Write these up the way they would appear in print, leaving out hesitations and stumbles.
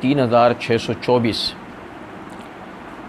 3624।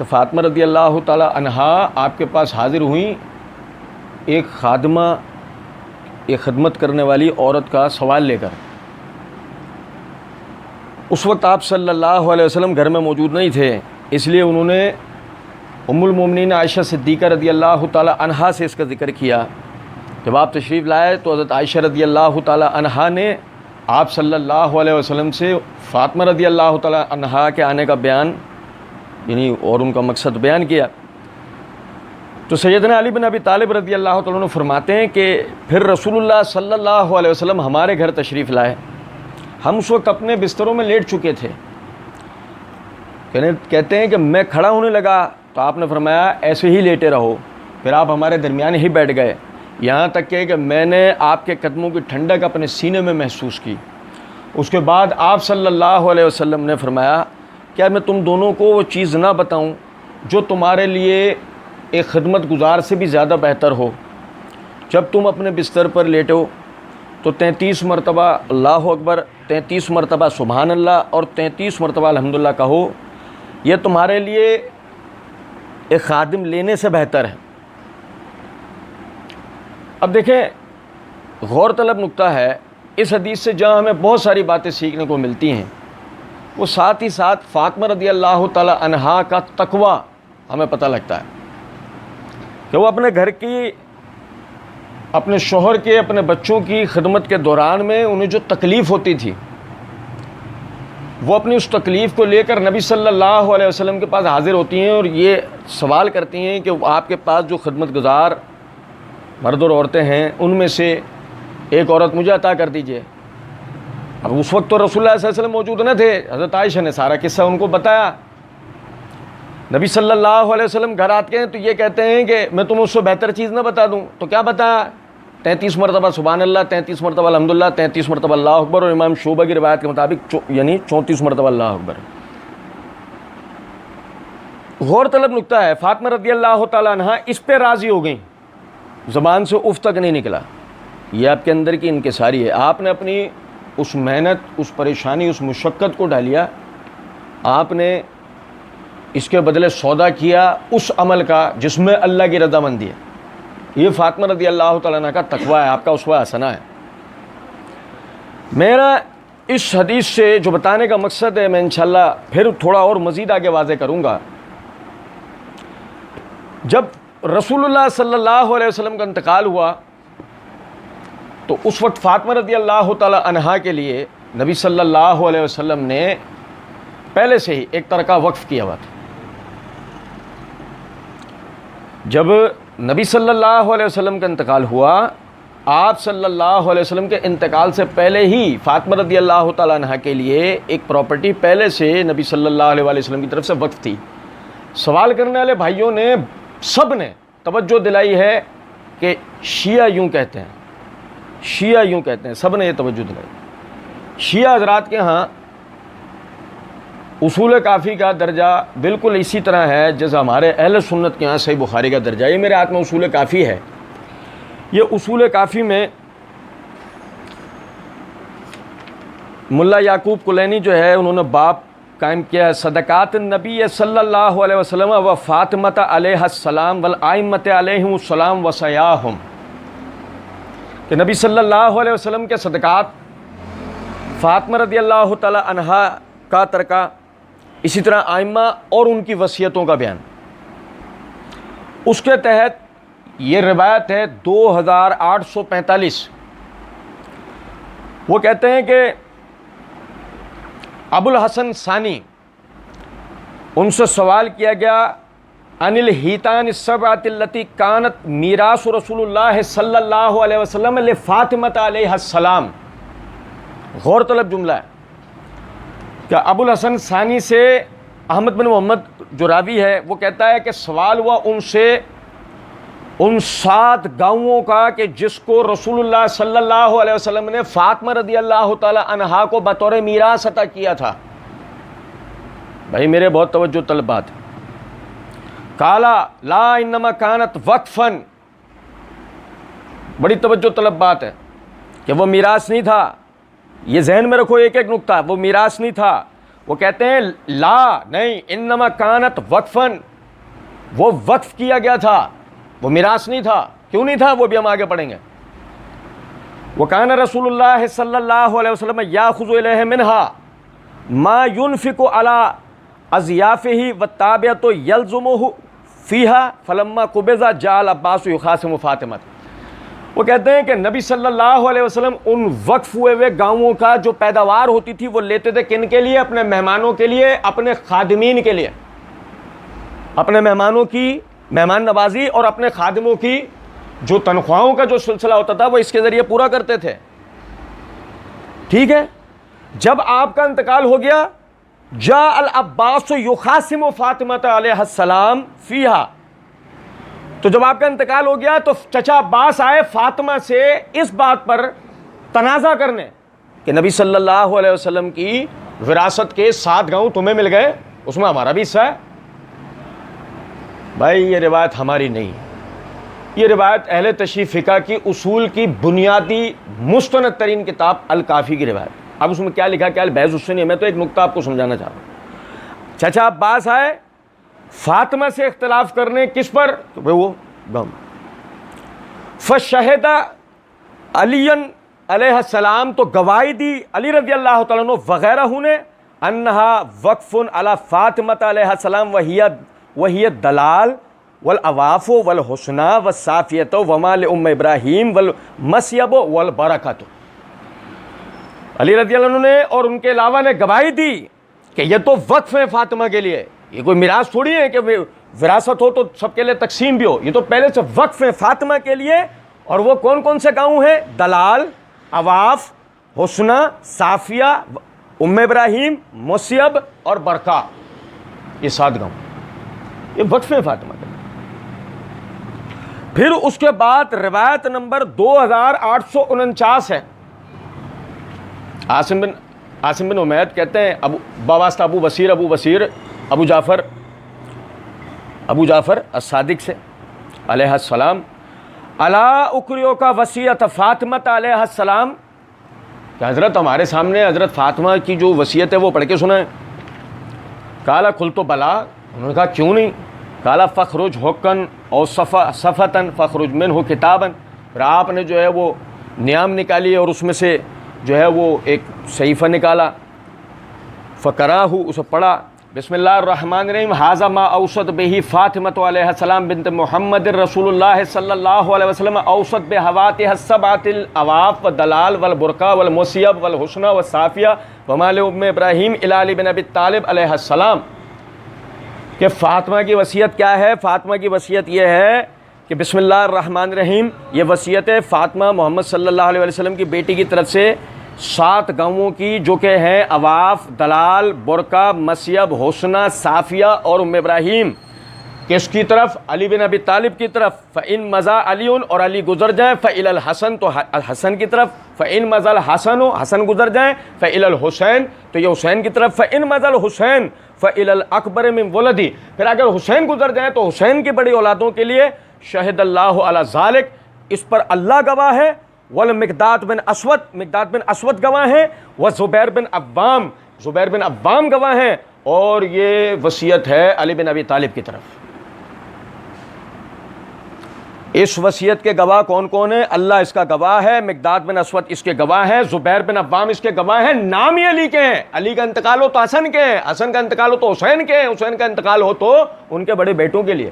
تو فاطمہ رضی اللہ تعالی عنہا آپ کے پاس حاضر ہوئیں ایک خادمہ، ایک خدمت کرنے والی عورت کا سوال لے کر۔ اس وقت آپ صلی اللہ علیہ وسلم گھر میں موجود نہیں تھے، اس لیے انہوں نے ام المومنین عائشہ صدیقہ رضی اللہ تعالی عنہا سے اس کا ذکر کیا۔ جب آپ تشریف لائے تو حضرت عائشہ رضی اللہ تعالی عنہا نے آپ صلی اللہ علیہ وسلم سے فاطمہ رضی اللہ تعالی عنہا کے آنے کا بیان یعنی اور ان کا مقصد بیان کیا۔ تو سیدنا علی بن ابی طالب رضی اللہ تعالیٰ عنہ فرماتے ہیں کہ پھر رسول اللہ صلی اللہ علیہ وسلم ہمارے گھر تشریف لائے، ہم اس وقت اپنے بستروں میں لیٹ چکے تھے۔ کہتے ہیں کہ میں کھڑا ہونے لگا تو آپ نے فرمایا ایسے ہی لیٹے رہو، پھر آپ ہمارے درمیان ہی بیٹھ گئے، یہاں تک کہ میں نے آپ کے قدموں کی ٹھنڈک اپنے سینے میں محسوس کی۔ اس کے بعد آپ صلی اللہ علیہ وسلم نے فرمایا کیا میں تم دونوں کو وہ چیز نہ بتاؤں جو تمہارے لیے ایک خدمت گزار سے بھی زیادہ بہتر ہو؟ جب تم اپنے بستر پر لیٹو تو 33 مرتبہ اللہ اکبر، 33 مرتبہ سبحان اللہ اور 33 مرتبہ الحمدللہ کہو، یہ تمہارے لیے ایک خادم لینے سے بہتر ہے۔ اب دیکھیں غور طلب نکتہ ہے اس حدیث سے، جہاں ہمیں بہت ساری باتیں سیکھنے کو ملتی ہیں، وہ ساتھ ہی ساتھ فاطمہ رضی اللہ تعالی عنہا کا تقوی ہمیں پتہ لگتا ہے کہ وہ اپنے گھر کی، اپنے شوہر کے، اپنے بچوں کی خدمت کے دوران میں انہیں جو تکلیف ہوتی تھی، وہ اپنی اس تکلیف کو لے کر نبی صلی اللہ علیہ وسلم کے پاس حاضر ہوتی ہیں اور یہ سوال کرتی ہیں کہ آپ کے پاس جو خدمت گزار مرد اور عورتیں ہیں ان میں سے ایک عورت مجھے عطا کر دیجئے۔ اب اس وقت تو رسول اللہ صلی اللہ علیہ وسلم موجود نہ تھے، حضرت عائشہ نے سارا قصہ ان کو بتایا۔ نبی صلی اللہ علیہ وسلم گھر آتے ہیں تو یہ کہتے ہیں کہ میں تمہیں اس سے بہتر چیز نہ بتا دوں، تو کیا بتایا؟ 33 مرتبہ سبحان اللہ، 33 مرتبہ الحمدللہ، 33 مرتبہ اللہ اکبر، اور امام شعبہ کی روایت کے مطابق یعنی 34 مرتبہ اللہ اکبر۔ غور طلب نکتہ ہے فاطمہ رضی اللہ تعالیٰ عنہ اس پہ راضی ہو گئیں، زبان سے اف تک نہیں نکلا۔ یہ آپ کے اندر کی انکساری ہے، آپ نے اپنی اس محنت، اس پریشانی، اس مشقت کو ڈالیا، آپ نے اس کے بدلے سودا کیا اس عمل کا جس میں اللہ کی رضامندی ہے۔ یہ فاطمہ رضی اللہ تعالیٰ عنہ کا تقوی ہے، آپ کا اسوہ حسنہ ہے۔ میرا اس حدیث سے جو بتانے کا مقصد ہے، میں انشاءاللہ پھر تھوڑا اور مزید آگے واضح کروں گا۔ جب رسول اللہ صلی اللہ علیہ وسلم کا انتقال ہوا تو اس وقت فاطمہ رضی اللہ تعالی عنہا کے لیے نبی صلی اللہ علیہ وسلم نے پہلے سے ہی ایک طرح کا وقف کیا ہوا تھا۔ جب نبی صلی اللہ علیہ وسلم کا انتقال ہوا، آپ صلی اللہ علیہ وسلم کے انتقال سے پہلے ہی فاطمہ رضی اللہ تعالی عنہا کے لیے ایک پراپرٹی پہلے سے نبی صلی اللہ علیہ وسلم کی طرف سے وقف تھی۔ سوال کرنے والے بھائیوں نے سب نے توجہ دلائی ہے کہ شیعہ یوں کہتے ہیں، شیعہ یوں کہتے ہیں، سب نے یہ توجہ دلائی۔ شیعہ حضرات کے ہاں اصول کافی کا درجہ بالکل اسی طرح ہے جیسے ہمارے اہل سنت کے ہاں صحیح بخاری کا درجہ۔ یہ میرے ہاتھ میں اصول کافی ہے۔ یہ اصول کافی میں ملا یعقوب کلینی جو ہے انہوں نے باب قائم کیا ہے، صدقات النبی صلی اللہ علیہ وسلم و فاطمۃ علیہ السلام والائمۃ علیہم السلام وسیاہم، کہ نبی صلی اللہ علیہ وسلم کے صدقات، فاطمہ رضی اللہ تعالی عنہا کا ترکہ، اسی طرح آئمہ اور ان کی وصیتوں کا بیان۔ اس کے تحت یہ روایت ہے 2845، وہ کہتے ہیں کہ ابو الحسن ثانی، ان سے سوال کیا گیا عن الحیتان السبعۃ التی کانت میراث رسول اللہ صلی اللہ علیہ وسلم لفاطمۃ علیہ السلام۔ غور طلب جملہ ہے کہ ابو الحسن ثانی سے احمد بن محمد جو راوی ہے وہ کہتا ہے کہ سوال ہوا ان سے ان 7 گاؤں کا کہ جس کو رسول اللہ صلی اللہ علیہ وسلم نے فاطمہ رضی اللہ تعالی عنہا کو بطور میراث عطا کیا تھا۔ بھائی میرے بہت توجہ طلب بات ہے۔ قالا لا انما کانت وقفن، بڑی توجہ طلب بات ہے کہ وہ میراث نہیں تھا، یہ ذہن میں رکھو ایک ایک نقطہ، وہ میراث نہیں تھا۔ وہ کہتے ہیں لا نہیں، انما کانت وقفن، وہ وقف کیا گیا تھا، وہ میراث نہیں تھا. کیوں نہیں تھا وہ بھی ہم آگے پڑھیں گے. وَكَانَ رسول اللہ صلی اللہ علیہ وسلم يَأْخُذُ إِلَيْهِ مِنْهَا مَا يُنْفِقُ عَلَىٰ أَضْيَافِهِ وَالتَّابِعَةُ يَلْزُمُهُ فِيهَا فَلَمَّا قُبِضَ جَعَلَ الْعَبَّاسُ يُخَاصِمُ فاطمة. وہ کہتے ہیں کہ نبی صلی اللہ علیہ وسلم ان وقف ہوئے ہوئے گاؤں کا جو پیداوار ہوتی تھی وہ لیتے تھے کن کے لیے؟ اپنے مہمانوں کے لیے، اپنے خادمین کے لیے، اپنے مہمانوں کی مہمان نوازی اور اپنے خادموں کی جو تنخواہوں کا جو سلسلہ ہوتا تھا وہ اس کے ذریعے پورا کرتے تھے. ٹھیک ہے. جب آپ کا انتقال ہو گیا، جاء العباس یخاصم فاطمہ علیہ السلام فیہا، تو جب آپ کا انتقال ہو گیا تو چچا عباس آئے فاطمہ سے اس بات پر تنازع کرنے کہ نبی صلی اللہ علیہ وسلم کی وراثت کے 7 گاؤں تمہیں مل گئے، اس میں ہمارا بھی حصہ ہے. بھائی یہ روایت ہماری نہیں، یہ روایت اہل تشریح فقہ کی اصول کی بنیادی مستند ترین کتاب الکافی کی روایت. اب اس میں کیا لکھا کیا البحث اس سے نہیں ہے، میں تو ایک نقطہ آپ کو سمجھانا چاہ رہا ہوں. چچا عباس آئے فاطمہ سے اختلاف کرنے کس پر؟ وہ غم. فشہد علی علیہ السلام، تو گواہی دی علی رضی اللہ تعالیٰ عنہ وغیرہ نے انہا وقف علی فاطمہ علیہ السلام وہی دلال والعواف والحسنى والصافیۃ وما لأم ابراہیم والمسیب والبرکۃ. علی رضی اللہ عنہ نے اور ان کے علاوہ نے گواہی دی کہ یہ تو وقف ہے فاطمہ کے لیے، یہ کوئی میراث تھوڑی ہے کہ وراثت ہو تو سب کے لیے تقسیم بھی ہو، یہ تو پہلے سے وقف ہے فاطمہ کے لیے. اور وہ کون کون سے گاؤں ہیں؟ دلال، عواف، حسنہ، صافیہ، ام ابراہیم، مسیب اور برکہ، یہ 7 گاؤں یہ وقف ہے فاطمہ کے لیے. پھر اس کے بعد روایت نمبر 2849 ہے. عاصم بن حمید کہتے ہیں بواسطہ ابو بصیر ابو جعفر الصادق سے علیہ السلام، الا اقریو کا وصیت فاطمہ علیہ السلام، کہ حضرت ہمارے سامنے حضرت فاطمہ کی جو وصیت ہے وہ پڑھ کے سنائیں. کالا کھل تو بلا، انہوں نے کہا کیوں نہیں. کالا فخرج حکن اور صفتن فخرج من ہو کتابن، پھر آپ نے جو ہے وہ نیام نکالی اور اس میں سے جو ہے وہ ایک صحیفہ نکالا. فقراہ، اسے پڑھا. بسم اللہ الرحمن الرحیم، ھذا ما اوصت به فاطمہ علیہ السلام بنت محمد رسول اللہ صلی اللہ علیہ وسلم اوصت بحواتها السبعۃ العواف والدلال والبرقع والمسیب والحسنى والصافیہ وما لأم ابراہیم الی علی بن ابی طالب علیہ السلام. کہ فاطمہ کی وصیت کیا ہے؟ فاطمہ کی وصیت یہ ہے کہ بسم اللہ الرحمن الرحیم، یہ وصیت ہے فاطمہ محمد صلی اللہ علیہ وسلم کی بیٹی کی طرف سے 7 گاؤں کی، جو کہ ہیں عواف، دلال، برقع، مسیب، حسنہ، صافیہ اور ام ابراہیم. کس کی طرف؟ علی بن ابی طالب کی طرف. فَإِن مَضَى عَلِيٌّ، اور علی گزر جائیں، فَإِلَى الْحَسَن، تو حسن کی طرف. فَإِن مَضَى الْحَسَنُ، حسن گزر جائیں، فَإِلَى الْحُسَيْن، تو یہ حسین کی طرف. فَإِن مَضَى الْحُسَيْن فَإِلَى الْأَكْبَرِ مِنْ وَلَدِهِ، پھر اگر حسین گزر جائیں تو حسین کی بڑی اولادوں کے لیے. شہد اللہ علی ذالک، اس پر اللہ گواہ ہے. والمقداد بن اسود گواہ ہیں. وزبیر بن عوام گواہ ہیں. اور یہ وصیت ہے علی بن ابی طالب کی طرف. اس وصیت کے گواہ کون کون ہیں؟ اللہ اس کا گواہ ہے، مقداد بن اسود اس کے گواہ ہیں، زبیر بن عوام اس کے گواہ ہیں. نام ہی علی کے ہیں. علی کا انتقال ہو تو حسن کے ہیں، حسن کا انتقال ہو تو حسین کے ہیں، حسین کا انتقال ہو تو ان کے بڑے بیٹوں کے لیے.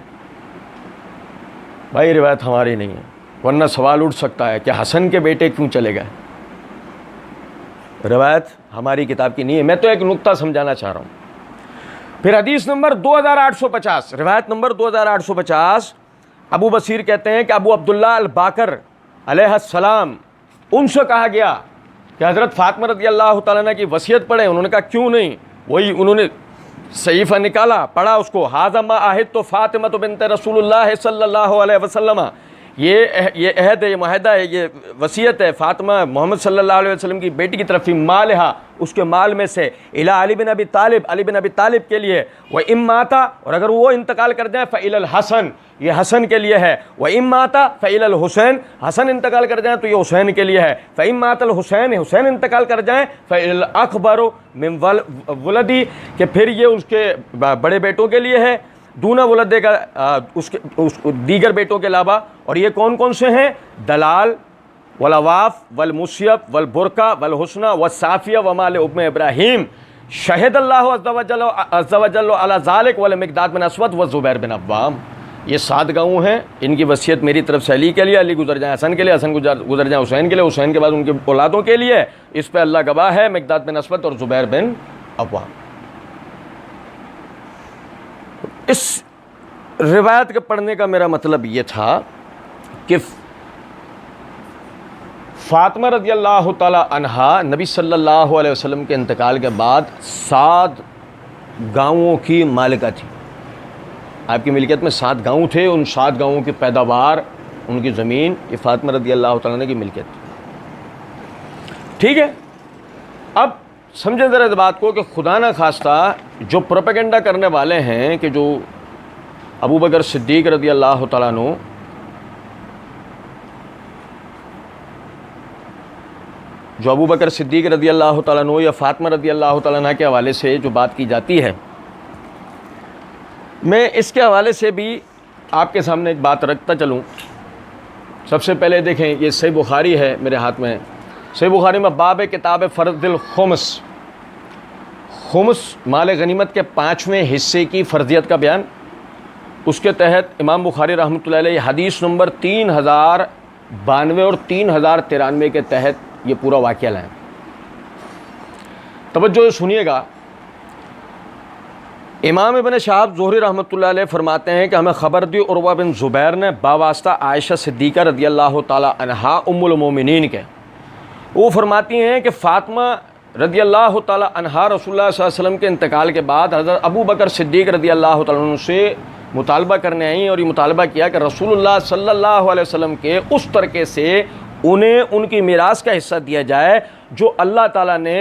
بھائی روایت ہماری نہیں ہے، ورنہ سوال اٹھ سکتا ہے کہ حسن کے بیٹے کیوں چلے گئے. روایت ہماری کتاب کی نہیں ہے. میں تو ایک نقطہ سمجھانا چاہ رہا ہوں. پھر حدیث نمبر 2850، روایت نمبر 2850، ابو بصیر کہتے ہیں کہ ابو عبداللہ الباقر علیہ السلام، ان سے کہا گیا کہ حضرت فاطمہ رضی اللہ تعالیٰ عنہ کی وصیت پڑھیں. انہوں نے کہا کیوں نہیں. وہی انہوں نے صحیفہ نکالا، پڑھا اس کو. ھذا ما عہدت فاطمہ بنت رسول اللہ صلی اللہ علیہ وسلم، یہ عہد ہے، یہ معاہدہ ہے، یہ وصیت ہے فاطمہ محمد صلی اللہ علیہ وسلم کی بیٹی کی طرف. فی مالہا، اس کے مال میں سے. الی علی بن ابی طالب، علی بن ابی طالب کے لیے. وَإِن مَاتَ، اور اگر وہ انتقال کر جائیں، فَإِلَى الْحَسَن، یہ حسن کے لیے ہے. وَإِن مَاتَ فَإِلَى الْحُسَيْن، حسن انتقال کر جائیں تو یہ حسین کے لیے ہے. فَإِن مَاتَ الْحُسَيْن، حسین انتقال کر جائیں، فَإِلَى الْأَكْبَرُ مِنْ وَلَدِهِ، کہ پھر یہ اس کے بڑے بیٹوں کے لیے ہے. دون ولد کا اس دیگر بیٹوں کے علاوہ. اور یہ کون کون سے ہیں؟ دلال والعواف والمصیب والبرکہ والحسنہ والصافیہ ومال ابن ابراہیم شہد اللہ عز و جل علی ذالک والمقداد بن اسود والزبیر بن عوام. یہ 7 گاؤں ہیں. ان کی وصیت میری طرف سے علی کے لیے، علی گزر جائیں حسن کے لیے، حسن گزر جائیں حسین کے لیے، حسین کے بعد ان کے اولادوں کے لیے. اس پہ اللہ گواہ ہے، مقداد بن اسود اور زبیر بن عوام. اس روایت کے پڑھنے کا میرا مطلب یہ تھا کہ فاطمہ رضی اللہ تعالی عنہا نبی صلی اللہ علیہ وسلم کے انتقال کے بعد 7 گاؤں کی مالکہ تھی. آپ کی ملکیت میں 7 گاؤں تھے. ان 7 گاؤں کی پیداوار، ان کی زمین، یہ فاطمہ رضی اللہ تعالیٰ عنہ کی ملکیت تھی. ٹھیک ہے. اب سمجھیں ذرا اس بات کو کہ خدا نہ خواستہ جو پروپیگنڈا کرنے والے ہیں کہ جو ابو بکر صدیق رضی اللہ تعالیٰ عنہ صدیق رضی اللہ تعالیٰ عنہ یا فاطمہ رضی اللہ تعالیٰ عنہ کے حوالے سے جو بات کی جاتی ہے، میں اس کے حوالے سے بھی آپ کے سامنے ایک بات رکھتا چلوں. سب سے پہلے دیکھیں، یہ صحیح بخاری ہے میرے ہاتھ میں. صحیح بخاری میں باب کتاب فرض الخمس، خمس مال غنیمت کے 5ویں حصے کی فرضیت کا بیان. اس کے تحت امام بخاری رحمۃ اللہ علیہ حدیث نمبر 3092 اور 3093 کے تحت یہ پورا واقعہ لائیں. توجہ سنیے گا. امام ابن شہاب زہری رحمۃ اللہ علیہ فرماتے ہیں کہ ہمیں خبر دی عروہ بن زبیر نے باواسطہ عائشہ صدیقہ رضی اللہ تعالی عنہا ام المومنین کے. وہ فرماتی ہیں کہ فاطمہ رضی اللہ تعالی عنہا رسول اللہ صلی اللہ علیہ وسلم کے انتقال کے بعد حضرت ابو بکر صدیق رضی اللہ تعالیٰ عنہ سے مطالبہ کرنے آئیں اور یہ مطالبہ کیا کہ رسول اللہ صلی اللہ علیہ وسلم کے اس طریقے سے انہیں ان کی میراث کا حصہ دیا جائے جو اللہ تعالیٰ نے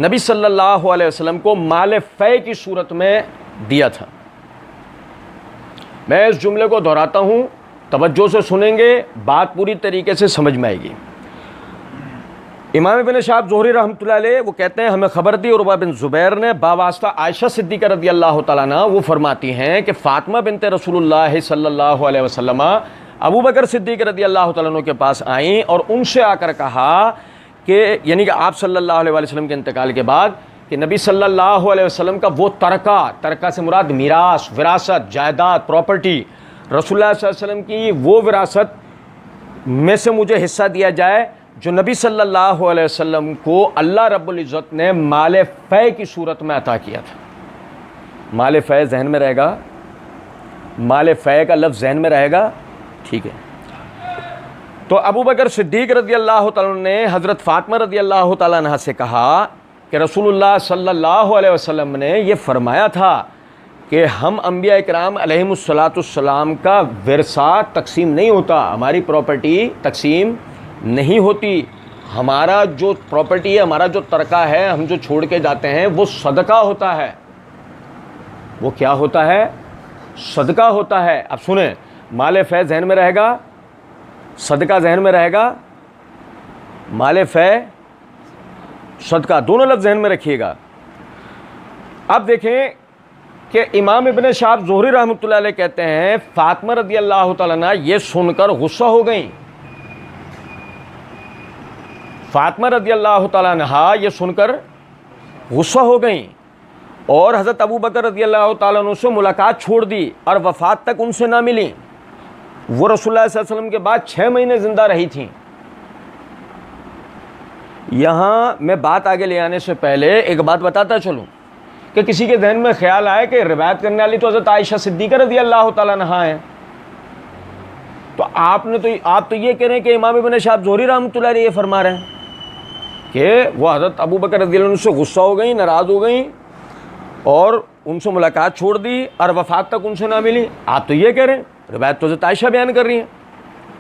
نبی صلی اللہ علیہ وسلم کو مال فے کی صورت میں دیا تھا. میں اس جملے کو دہراتا ہوں، توجہ سے سنیں گے، بات پوری طریقے سے سمجھ میں آئے گی. امام ابن شہاب زہری رحمۃ اللہ علیہ وہ کہتے ہیں ہمیں خبر دی عروہ بن زبیر نے باواسطہ عائشہ صدیقہ رضی اللہ تعالیٰ عنہ. وہ فرماتی ہیں کہ فاطمہ بنت رسول اللہ صلی اللہ علیہ وسلم ابو بکر صدیق رضی اللہ تعالیٰ عنہ کے پاس آئیں اور ان سے آ کر کہا کہ یعنی کہ آپ صلی اللہ علیہ وسلم کے انتقال کے بعد کہ نبی صلی اللہ علیہ وسلم کا وہ ترکہ سے مراد میراث، وراثت، جائیداد، پراپرٹی، رسول اللہ صلی اللہ علیہ وسلم کی وہ وراثت میں سے مجھے حصہ دیا جائے جو نبی صلی اللہ علیہ وسلم کو اللہ رب العزت نے مال فے کی صورت میں عطا کیا تھا. مال فے ذہن میں رہے گا، مال فے کا لفظ ذہن میں رہے گا. ٹھیک ہے. تو ابو بکر صدیق رضی اللہ تعالیٰ عنہ نے حضرت فاطمہ رضی اللہ تعالیٰ عنہ سے کہا کہ رسول اللہ صلی اللہ علیہ وسلم نے یہ فرمایا تھا کہ ہم انبیاء اکرام علیہم السلام کا ورثہ تقسیم نہیں ہوتا، ہماری پراپرٹی تقسیم نہیں ہوتی. ہمارا جو پراپرٹی ہے، ہمارا جو ترکہ ہے، ہم جو چھوڑ کے جاتے ہیں وہ صدقہ ہوتا ہے. وہ کیا ہوتا ہے؟ صدقہ ہوتا ہے. اب سنیں، مال فے ذہن میں رہے گا، صدقہ ذہن میں رہے گا. مال فے، صدقہ، دونوں لفظ ذہن میں رکھیے گا. اب دیکھیں کہ امام ابن شہاب زہری رحمۃ اللہ علیہ کہتے ہیں فاطمہ رضی اللہ تعالیٰ عنہ یہ سن کر غصہ ہو گئیں. فاطمہ رضی اللہ تعالیٰ عنہ یہ سن کر غصہ ہو گئیں اور حضرت ابو بکر رضی اللہ تعالیٰ عنہ سے ملاقات چھوڑ دی اور وفات تک ان سے نہ ملیں. وہ رسول اللہ صلی اللہ علیہ وسلم کے بعد 6 مہینے زندہ رہی تھیں. یہاں میں بات آگے لے آنے سے پہلے ایک بات بتاتا چلوں کہ کسی کے ذہن میں خیال آئے کہ روایت کرنے والی تو حضرت عائشہ صدیقہ رضی اللہ تعالیٰ عنہ ہیں، تو آپ تو یہ کہہ رہے ہیں کہ امام ابن شہاب زہری رحمۃ اللہ علیہ یہ فرما رہے ہیں کہ وہ حضرت ابو بکر رضی اللہ عنہ سے غصہ ہو گئیں، ناراض ہو گئیں اور ان سے ملاقات چھوڑ دی اور وفات تک ان سے نہ ملی. آپ تو یہ کہہ رہے ہیں، روایت تو حضرت عائشہ بیان کر رہی ہیں.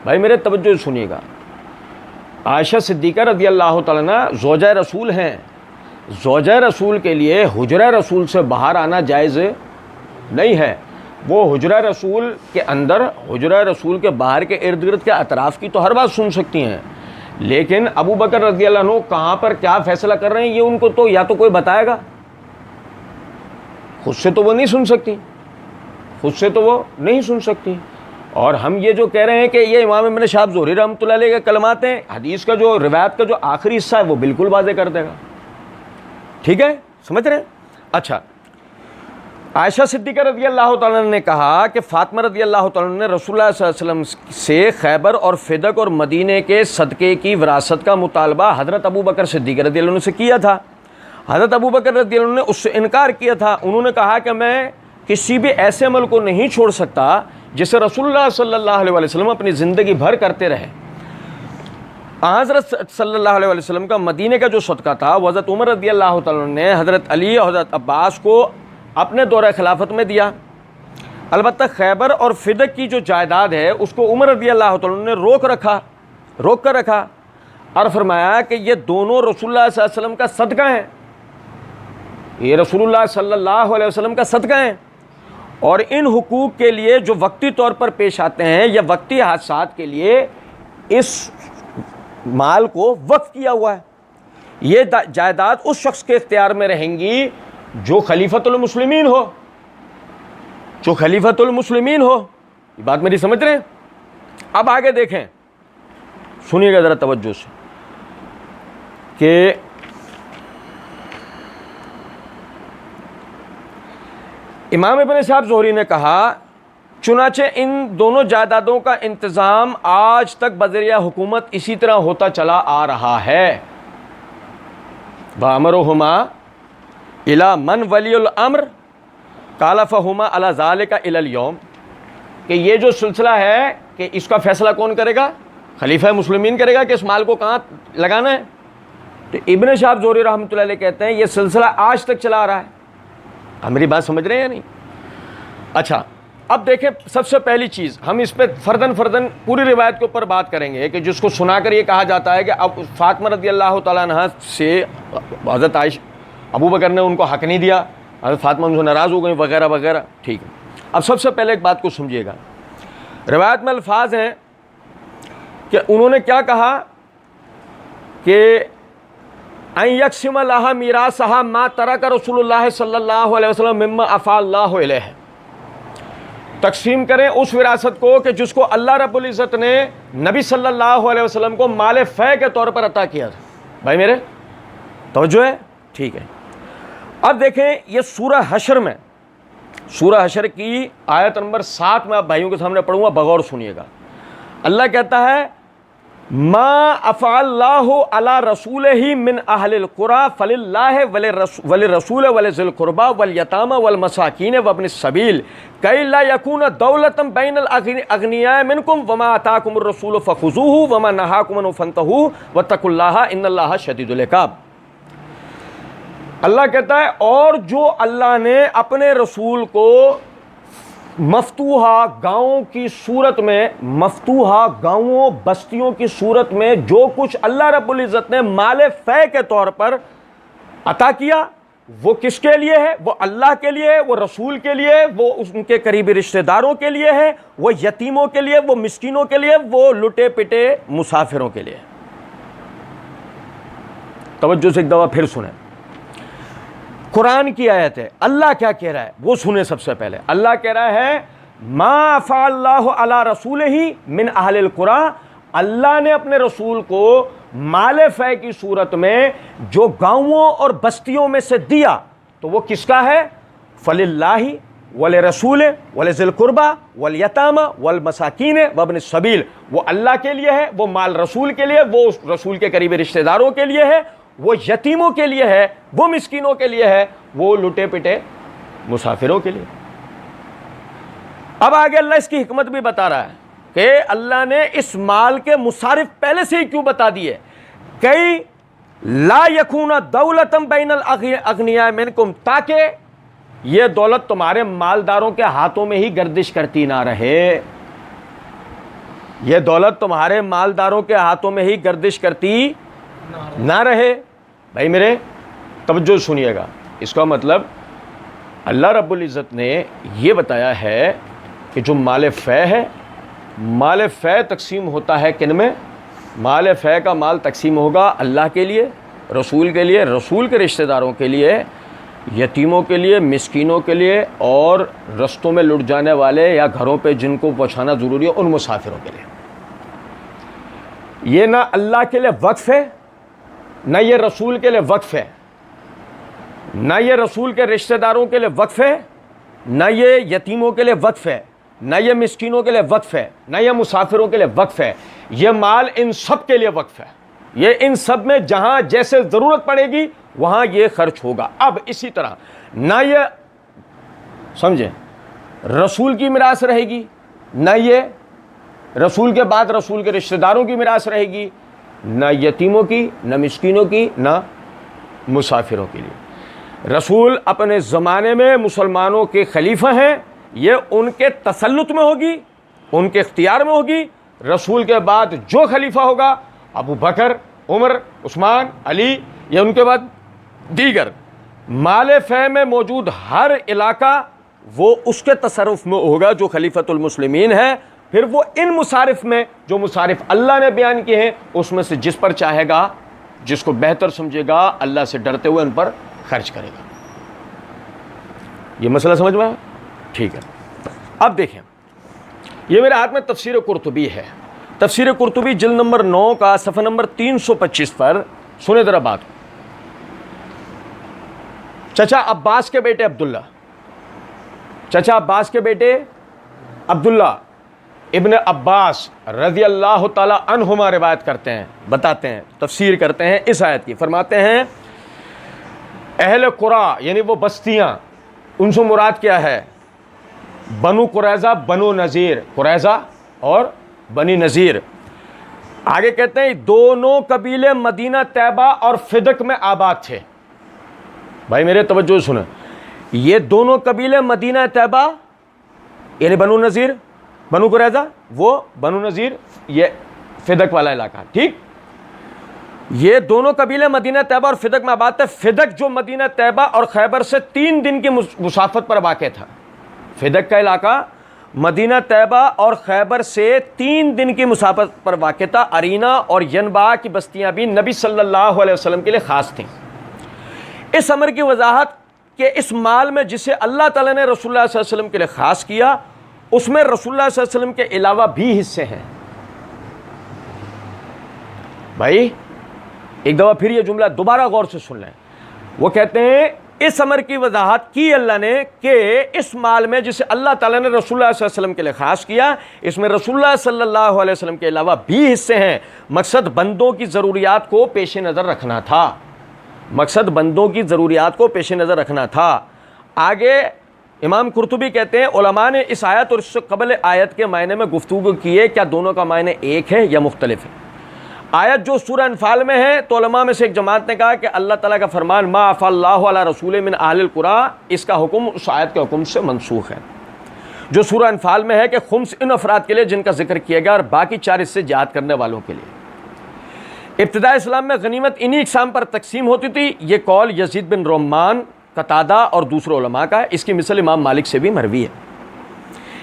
بھائی میرے توجہ سنیے گا. عائشہ صدیقہ رضی اللہ تعالیٰ عنہ زوجہ رسول ہیں. زوجہ رسول کے لیے حجرہ رسول سے باہر آنا جائز نہیں ہے. وہ حجرہ رسول کے اندر، حجرہ رسول کے باہر کے ارد گرد کے اطراف کی تو ہر بات سن سکتی ہیں، لیکن ابو بکر رضی اللہ عنہ کہاں پر کیا فیصلہ کر رہے ہیں یہ ان کو تو یا تو کوئی بتائے گا، خود سے تو وہ نہیں سن سکتی، خود سے تو وہ نہیں سن سکتی. اور ہم یہ جو کہہ رہے ہیں کہ یہ امام ابن شہاب زہری رحمۃ اللہ علیہ کے کلمات ہیں، حدیث کا جو روایت کا جو آخری حصہ ہے وہ بالکل واضح کر دے گا. ٹھیک ہے، سمجھ رہے ہیں؟ اچھا، عائشہ صدیقہ رضی اللہ تعالیٰ عنہ نے کہا کہ فاطمہ رضی اللہ تعالیٰ عنہ نے رسول اللہ صلی اللہ علیہ وسلم سے خیبر اور فدق اور مدینے کے صدقے کی وراثت کا مطالبہ حضرت ابو بکر صدیق رضی اللہ عنہ سے کیا تھا. حضرت ابو بکر رضی اللہ عنہ نے اس سے انکار کیا تھا. انہوں نے کہا کہ میں کسی بھی ایسے عمل کو نہیں چھوڑ سکتا جسے رسول اللہ صلی اللہ علیہ وسلم اپنی زندگی بھر کرتے رہے. حضرت صلی اللہ علیہ وسلم کا مدینے کا جو صدقہ تھا وہ حضرت عمر رضی اللہ تعالیٰ عنہ نے حضرت علی اور حضرت عباس کو اپنے دورہ خلافت میں دیا. البتہ خیبر اور فدق کی جو جائیداد ہے اس کو عمر رضی اللہ تعالیٰ عنہ نے روک کر رکھا اور فرمایا کہ یہ دونوں رسول اللہ صلی اللہ علیہ وسلم کا صدقہ ہیں، یہ رسول اللہ صلی اللہ علیہ وسلم کا صدقہ ہیں، اور ان حقوق کے لیے جو وقتی طور پر پیش آتے ہیں یا وقتی حادثات کے لیے اس مال کو وقف کیا ہوا ہے. یہ جائیداد اس شخص کے اختیار میں رہیں گی جو خلیفۃ المسلمین ہو، یہ بات میری سمجھ رہے ہیں؟ اب آگے دیکھیں، سنیے گا ذرا توجہ سے کہ امام ابن شہاب زہری نے کہا چنانچہ ان دونوں جائیدادوں کا انتظام آج تک بذریعہ حکومت اسی طرح ہوتا چلا آ رہا ہے. بامرهما الى من ولی الامر کالفہما علی ذلک الی اليوم، کہ یہ جو سلسلہ ہے کہ اس کا فیصلہ کون کرے گا؟ خلیفہ مسلمین کرے گا کہ اس مال کو کہاں لگانا ہے. تو ابن شہاب زہری رحمۃ اللہ علیہ کہتے ہیں یہ سلسلہ آج تک چلا آ رہا ہے. آپ میری بات سمجھ رہے ہیں یا نہیں؟ اچھا، اب دیکھیں، سب سے پہلی چیز ہم اس پہ فردن پوری روایت کے اوپر بات کریں گے کہ جس کو سنا کر یہ کہا جاتا ہے کہ اب فاطمہ رضی اللہ تعالیٰ عنہ سے حضرت عائشہ ابو بکر نے ان کو حق نہیں دیا، حضرت فاطمہ ان سے ناراض ہو گئی وغیرہ وغیرہ. ٹھیک ہے، اب سب سے پہلے ایک بات کو سمجھیے گا. روایت میں الفاظ ہیں کہ انہوں نے کیا کہا کہ ان یقسم لها میراثها ما ترک رسول اللہ صلی اللہ علیہ وسلم مما افاء اللہ علیہ، تقسیم کریں اس وراثت کو کہ جس کو اللہ رب العزت نے نبی صلی اللہ علیہ وسلم کو مال فے کے طور پر عطا کیا تھا. بھائی میرے توجہ ہے؟ ٹھیک ہے. اب دیکھیں یہ سورہ حشر کی آیت نمبر 7 میں آپ بھائیوں کے سامنے پڑھوں گا، بغور سنیے گا. اللہ کہتا ہے ما افعل اللہ علی رسولہ من اہل القری فللہ وللرسول ولذی القربى والیتامى والمساکین وابن السبیل کی لا یکون دولۃ بین الاغنیاء منکم وما آتاکم الرسول فخذوہ وما نہاکم عنہ فانتہوا واتقوا اللہ ان اللہ شدید العقاب. اللہ کہتا ہے اور جو اللہ نے اپنے رسول کو مفتوحہ گاؤں کی صورت میں، مفتوحہ گاؤں بستیوں کی صورت میں جو کچھ اللہ رب العزت نے مال فے کے طور پر عطا کیا وہ کس کے لیے ہے؟ وہ اللہ کے لیے ہے، وہ رسول کے لیے، وہ ان کے قریبی رشتہ داروں کے لیے ہے، وہ یتیموں کے لیے، وہ مسکینوں کے لیے، وہ لٹے پٹے مسافروں کے لیے. توجہ سے ایک دفعہ پھر سنیں، قرآن کی آیت ہے، اللہ کیا کہہ رہا ہے وہ سنیں. سب سے پہلے اللہ کہہ رہا ہے ما افعل اللہ علی رسولہ من اہل القری، اللہ نے اپنے رسول کو مال فے کی صورت میں جو گاؤں اور بستیوں میں سے دیا تو وہ کس کا ہے؟ فللہ ولرسول ولذی القربى والیتامى والمساکین وابن السبیل، وہ اللہ کے لیے ہے، وہ مال رسول کے لیے، وہ رسول کے قریبی رشتہ داروں کے لیے ہے، وہ یتیموں کے لیے ہے، وہ مسکینوں کے لیے ہے، وہ لٹے پٹے مسافروں کے لیے. اب آگے اللہ اس کی حکمت بھی بتا رہا ہے کہ اللہ نے اس مال کے مصارف پہلے سے ہی کیوں بتا دیے. کئی لا یکون دولۃ بین الاغنیاء منکم، تاکہ یہ دولت تمہارے مالداروں کے ہاتھوں میں ہی گردش کرتی نہ رہے، یہ دولت تمہارے مالداروں کے ہاتھوں میں ہی گردش کرتی نہ رہے. بھائی میرے توجہ سنیے گا، اس کا مطلب اللہ رب العزت نے یہ بتایا ہے کہ جو مال فے ہے، مال فے تقسیم ہوتا ہے کن میں؟ مال فے کا مال تقسیم ہوگا اللہ کے لیے، رسول کے لیے، رسول کے رشتہ داروں کے لیے، یتیموں کے لیے، مسکینوں کے لیے، اور رستوں میں لٹ جانے والے یا گھروں پہ جن کو پہنچانا ضروری ہے ان مسافروں کے لیے۔ یہ نہ اللہ کے لیے وقف ہے، نہ یہ رسول کے لیے وقف ہے، نہ یہ رسول کے رشتہ داروں کے لیے وقف ہے، نہ یہ یتیموں کے لیے وقف ہے، نہ یہ مسکینوں کے لیے وقف ہے، نہ یہ مسافروں کے لیے وقف ہے۔ یہ مال ان سب کے لیے وقف ہے، یہ ان سب میں جہاں جیسے ضرورت پڑے گی وہاں یہ خرچ ہوگا۔ اب اسی طرح نہ یہ سمجھیں رسول کی میراث رہے گی، نہ یہ رسول کے بعد رسول کے رشتہ داروں کی میراث رہے گی، نہ یتیموں کی، نہ مسکینوں کی، نہ مسافروں کے لیے۔ رسول اپنے زمانے میں مسلمانوں کے خلیفہ ہیں، یہ ان کے تسلط میں ہوگی، ان کے اختیار میں ہوگی۔ رسول کے بعد جو خلیفہ ہوگا، ابو بکر، عمر، عثمان، علی، یا ان کے بعد دیگر، مال فے میں موجود ہر علاقہ وہ اس کے تصرف میں ہوگا جو خلیفۃ المسلمین ہے۔ پھر وہ ان مصارف میں جو مصارف اللہ نے بیان کیے ہیں اس میں سے جس پر چاہے گا، جس کو بہتر سمجھے گا، اللہ سے ڈرتے ہوئے ان پر خرچ کرے گا۔ یہ مسئلہ سمجھ میں آیا؟ ٹھیک ہے، اب دیکھیں، یہ میرے ہاتھ میں تفسیر قرطبی ہے، تفسیر قرطبی جلد نمبر 9 کا صفحہ نمبر 325 پر سنیں ذرا بات۔ چچا عباس کے بیٹے عبداللہ، چچا عباس کے بیٹے عبداللہ ابن عباس رضی اللہ تعالی عنہما روایت کرتے ہیں، بتاتے ہیں، تفسیر کرتے ہیں اس آیت کی۔ فرماتے ہیں اہل قریٰ یعنی وہ بستیاں، ان سے مراد کیا ہے؟ بنو قریظہ، بنو نذیر، قریظہ اور بنی نذیر۔ آگے کہتے ہیں دونوں قبیلے مدینہ طیبہ اور فدق میں آباد تھے۔ بھائی میرے توجہ سنیں، یہ دونوں قبیلے مدینہ طیبہ یعنی بنو نذیر، بنو قریظہ، وہ بنو نذیر یہ فدق والا علاقہ، ٹھیک؟ یہ دونوں قبیلے مدینہ طیبہ اور فدق میں آباد تھے۔ فدق جو مدینہ طیبہ اور خیبر سے 3 دن کی مسافت پر واقع تھا، فدق کا علاقہ مدینہ طیبہ اور خیبر سے 3 دن کی مسافت پر واقع تھا۔ ارینا اور ینبا کی بستیاں بھی نبی صلی اللہ علیہ وسلم کے لیے خاص تھیں۔ اس امر کی وضاحت کہ اس مال میں جسے اللہ تعالیٰ نے رسول اللہ صلی اللہ علیہ وسلم کے لیے خاص کیا، اس میں رسول اللہ صلی اللہ علیہ وسلم کے علاوہ بھی حصے ہیں۔ بھائی ایک دفعہ پھر یہ جملہ دوبارہ غور سے سن لیں، وہ کہتے ہیں اس امر کی وضاحت کی اللہ نے کہ اس مال میں جسے اللہ تعالیٰ نے رسول اللہ صلی اللہ علیہ وسلم کے لیے خاص کیا، اس میں رسول اللہ صلی اللہ علیہ وسلم کے علاوہ بھی حصے ہیں۔ مقصد بندوں کی ضروریات کو پیش نظر رکھنا تھا، مقصد بندوں کی ضروریات کو پیش نظر رکھنا تھا۔ آگے امام قرطبی کہتے ہیں علماء نے اس آیت اور اس سے قبل آیت کے معنی میں گفتگو کی ہے، کیا دونوں کا معنی ایک ہے یا مختلف ہے؟ آیت جو سورہ انفال میں ہے تو علماء میں سے ایک جماعت نے کہا کہ اللہ تعالیٰ کا فرمان ما افا اللہ علی رسول من اہل القریٰ، اس کا حکم اس آیت کے حکم سے منسوخ ہے جو سورہ انفال میں ہے کہ خمس ان افراد کے لیے جن کا ذکر کیا گیا اور باقی 4 حصے جہاد کرنے والوں کے لیے۔ ابتداء اسلام میں غنیمت انہی اقسام پر تقسیم ہوتی تھی۔ یہ قول یزید بن رومان، قتادہ اور دوسرے علماء کا ہے، اس کی مثل امام مالک سے بھی مروی ہے۔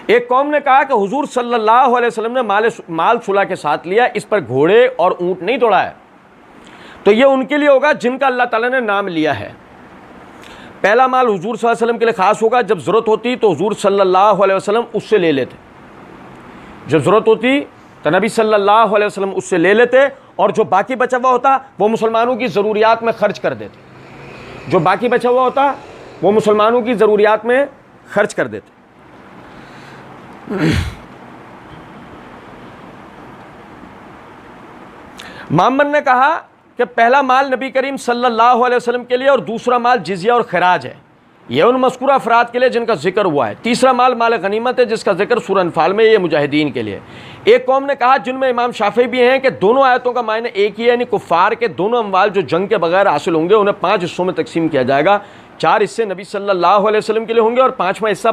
ایک قوم نے کہا کہ حضور صلی اللہ علیہ وسلم نے مال صلح کے ساتھ لیا، اس پر گھوڑے اور اونٹ نہیں دوڑا ہے، تو یہ ان کے لیے ہوگا جن کا اللہ تعالیٰ نے نام لیا ہے۔ پہلا مال حضور صلی اللہ علیہ وسلم کے لیے خاص ہوگا، جب ضرورت ہوتی تو حضور صلی اللہ علیہ وسلم اس سے لے لیتے، جب ضرورت ہوتی تو نبی صلی اللہ علیہ وسلم اس سے لے لیتے، اور جو باقی بچا ہوا ہوتا وہ مسلمانوں کی ضروریات میں خرچ کر دیتے، جو باقی بچا ہوا ہوتا وہ مسلمانوں کی ضروریات میں خرچ کر دیتے۔ محمد نے کہا کہ پہلا مال نبی کریم صلی اللہ علیہ وسلم کے لیے اور دوسرا مال جزیہ اور خراج ہے، یہ ان مذکورہ افراد کے لیے جن کا ذکر ہوا ہے۔ تیسرا مال مال غنیمت ہے جس کا ذکر سورہ انفال میں، یہ مجاہدین کے لیے۔ ایک قوم نے کہا جن میں امام شافعی بھی ہیں کہ دونوں آیتوں کا معنی ایک ہی ہے، یعنی کفار کے دونوں اموال جو جنگ کے بغیر حاصل ہوں گے انہیں 5 حصوں میں تقسیم کیا جائے گا، 4 حصے نبی صلی اللہ علیہ وسلم کے لیے ہوں گے اور 5واں حصہ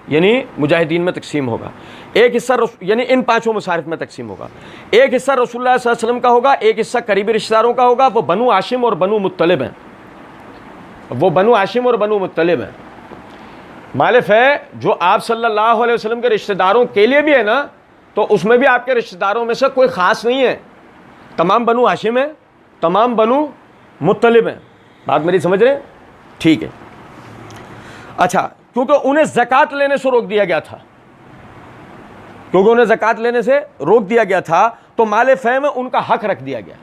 یعنی مجاہدین میں تقسیم ہوگا۔ ایک حصہ یعنی ان 5 مصارف میں تقسیم ہوگا۔ ایک حصہ رسول اللہ صلی اللہ علیہ وسلم کا ہوگا، ایک حصہ قریبی رشتہ داروں کا ہوگا، وہ بنو ہاشم اور بنو مطلب ہیں، وہ بنو ہاشم اور بنو مطلب ہیں۔ مالف ہے جو آپ صلی اللہ علیہ وسلم کے رشتہ داروں کے لیے بھی ہے نا، تو اس میں بھی آپ کے رشتہ داروں میں سے کوئی خاص نہیں ہے، تمام بنو ہاشم ہیں، تمام بنو مطلب ہیں۔ بات میری سمجھ رہے ہیں؟ ٹھیک ہے، اچھا، کیونکہ انہیں زکوٰۃ لینے سے روک دیا گیا تھا، کیونکہ انہیں زکوٰۃ لینے سے روک دیا گیا تھا، تو مال فے میں ان کا حق رکھ دیا گیا.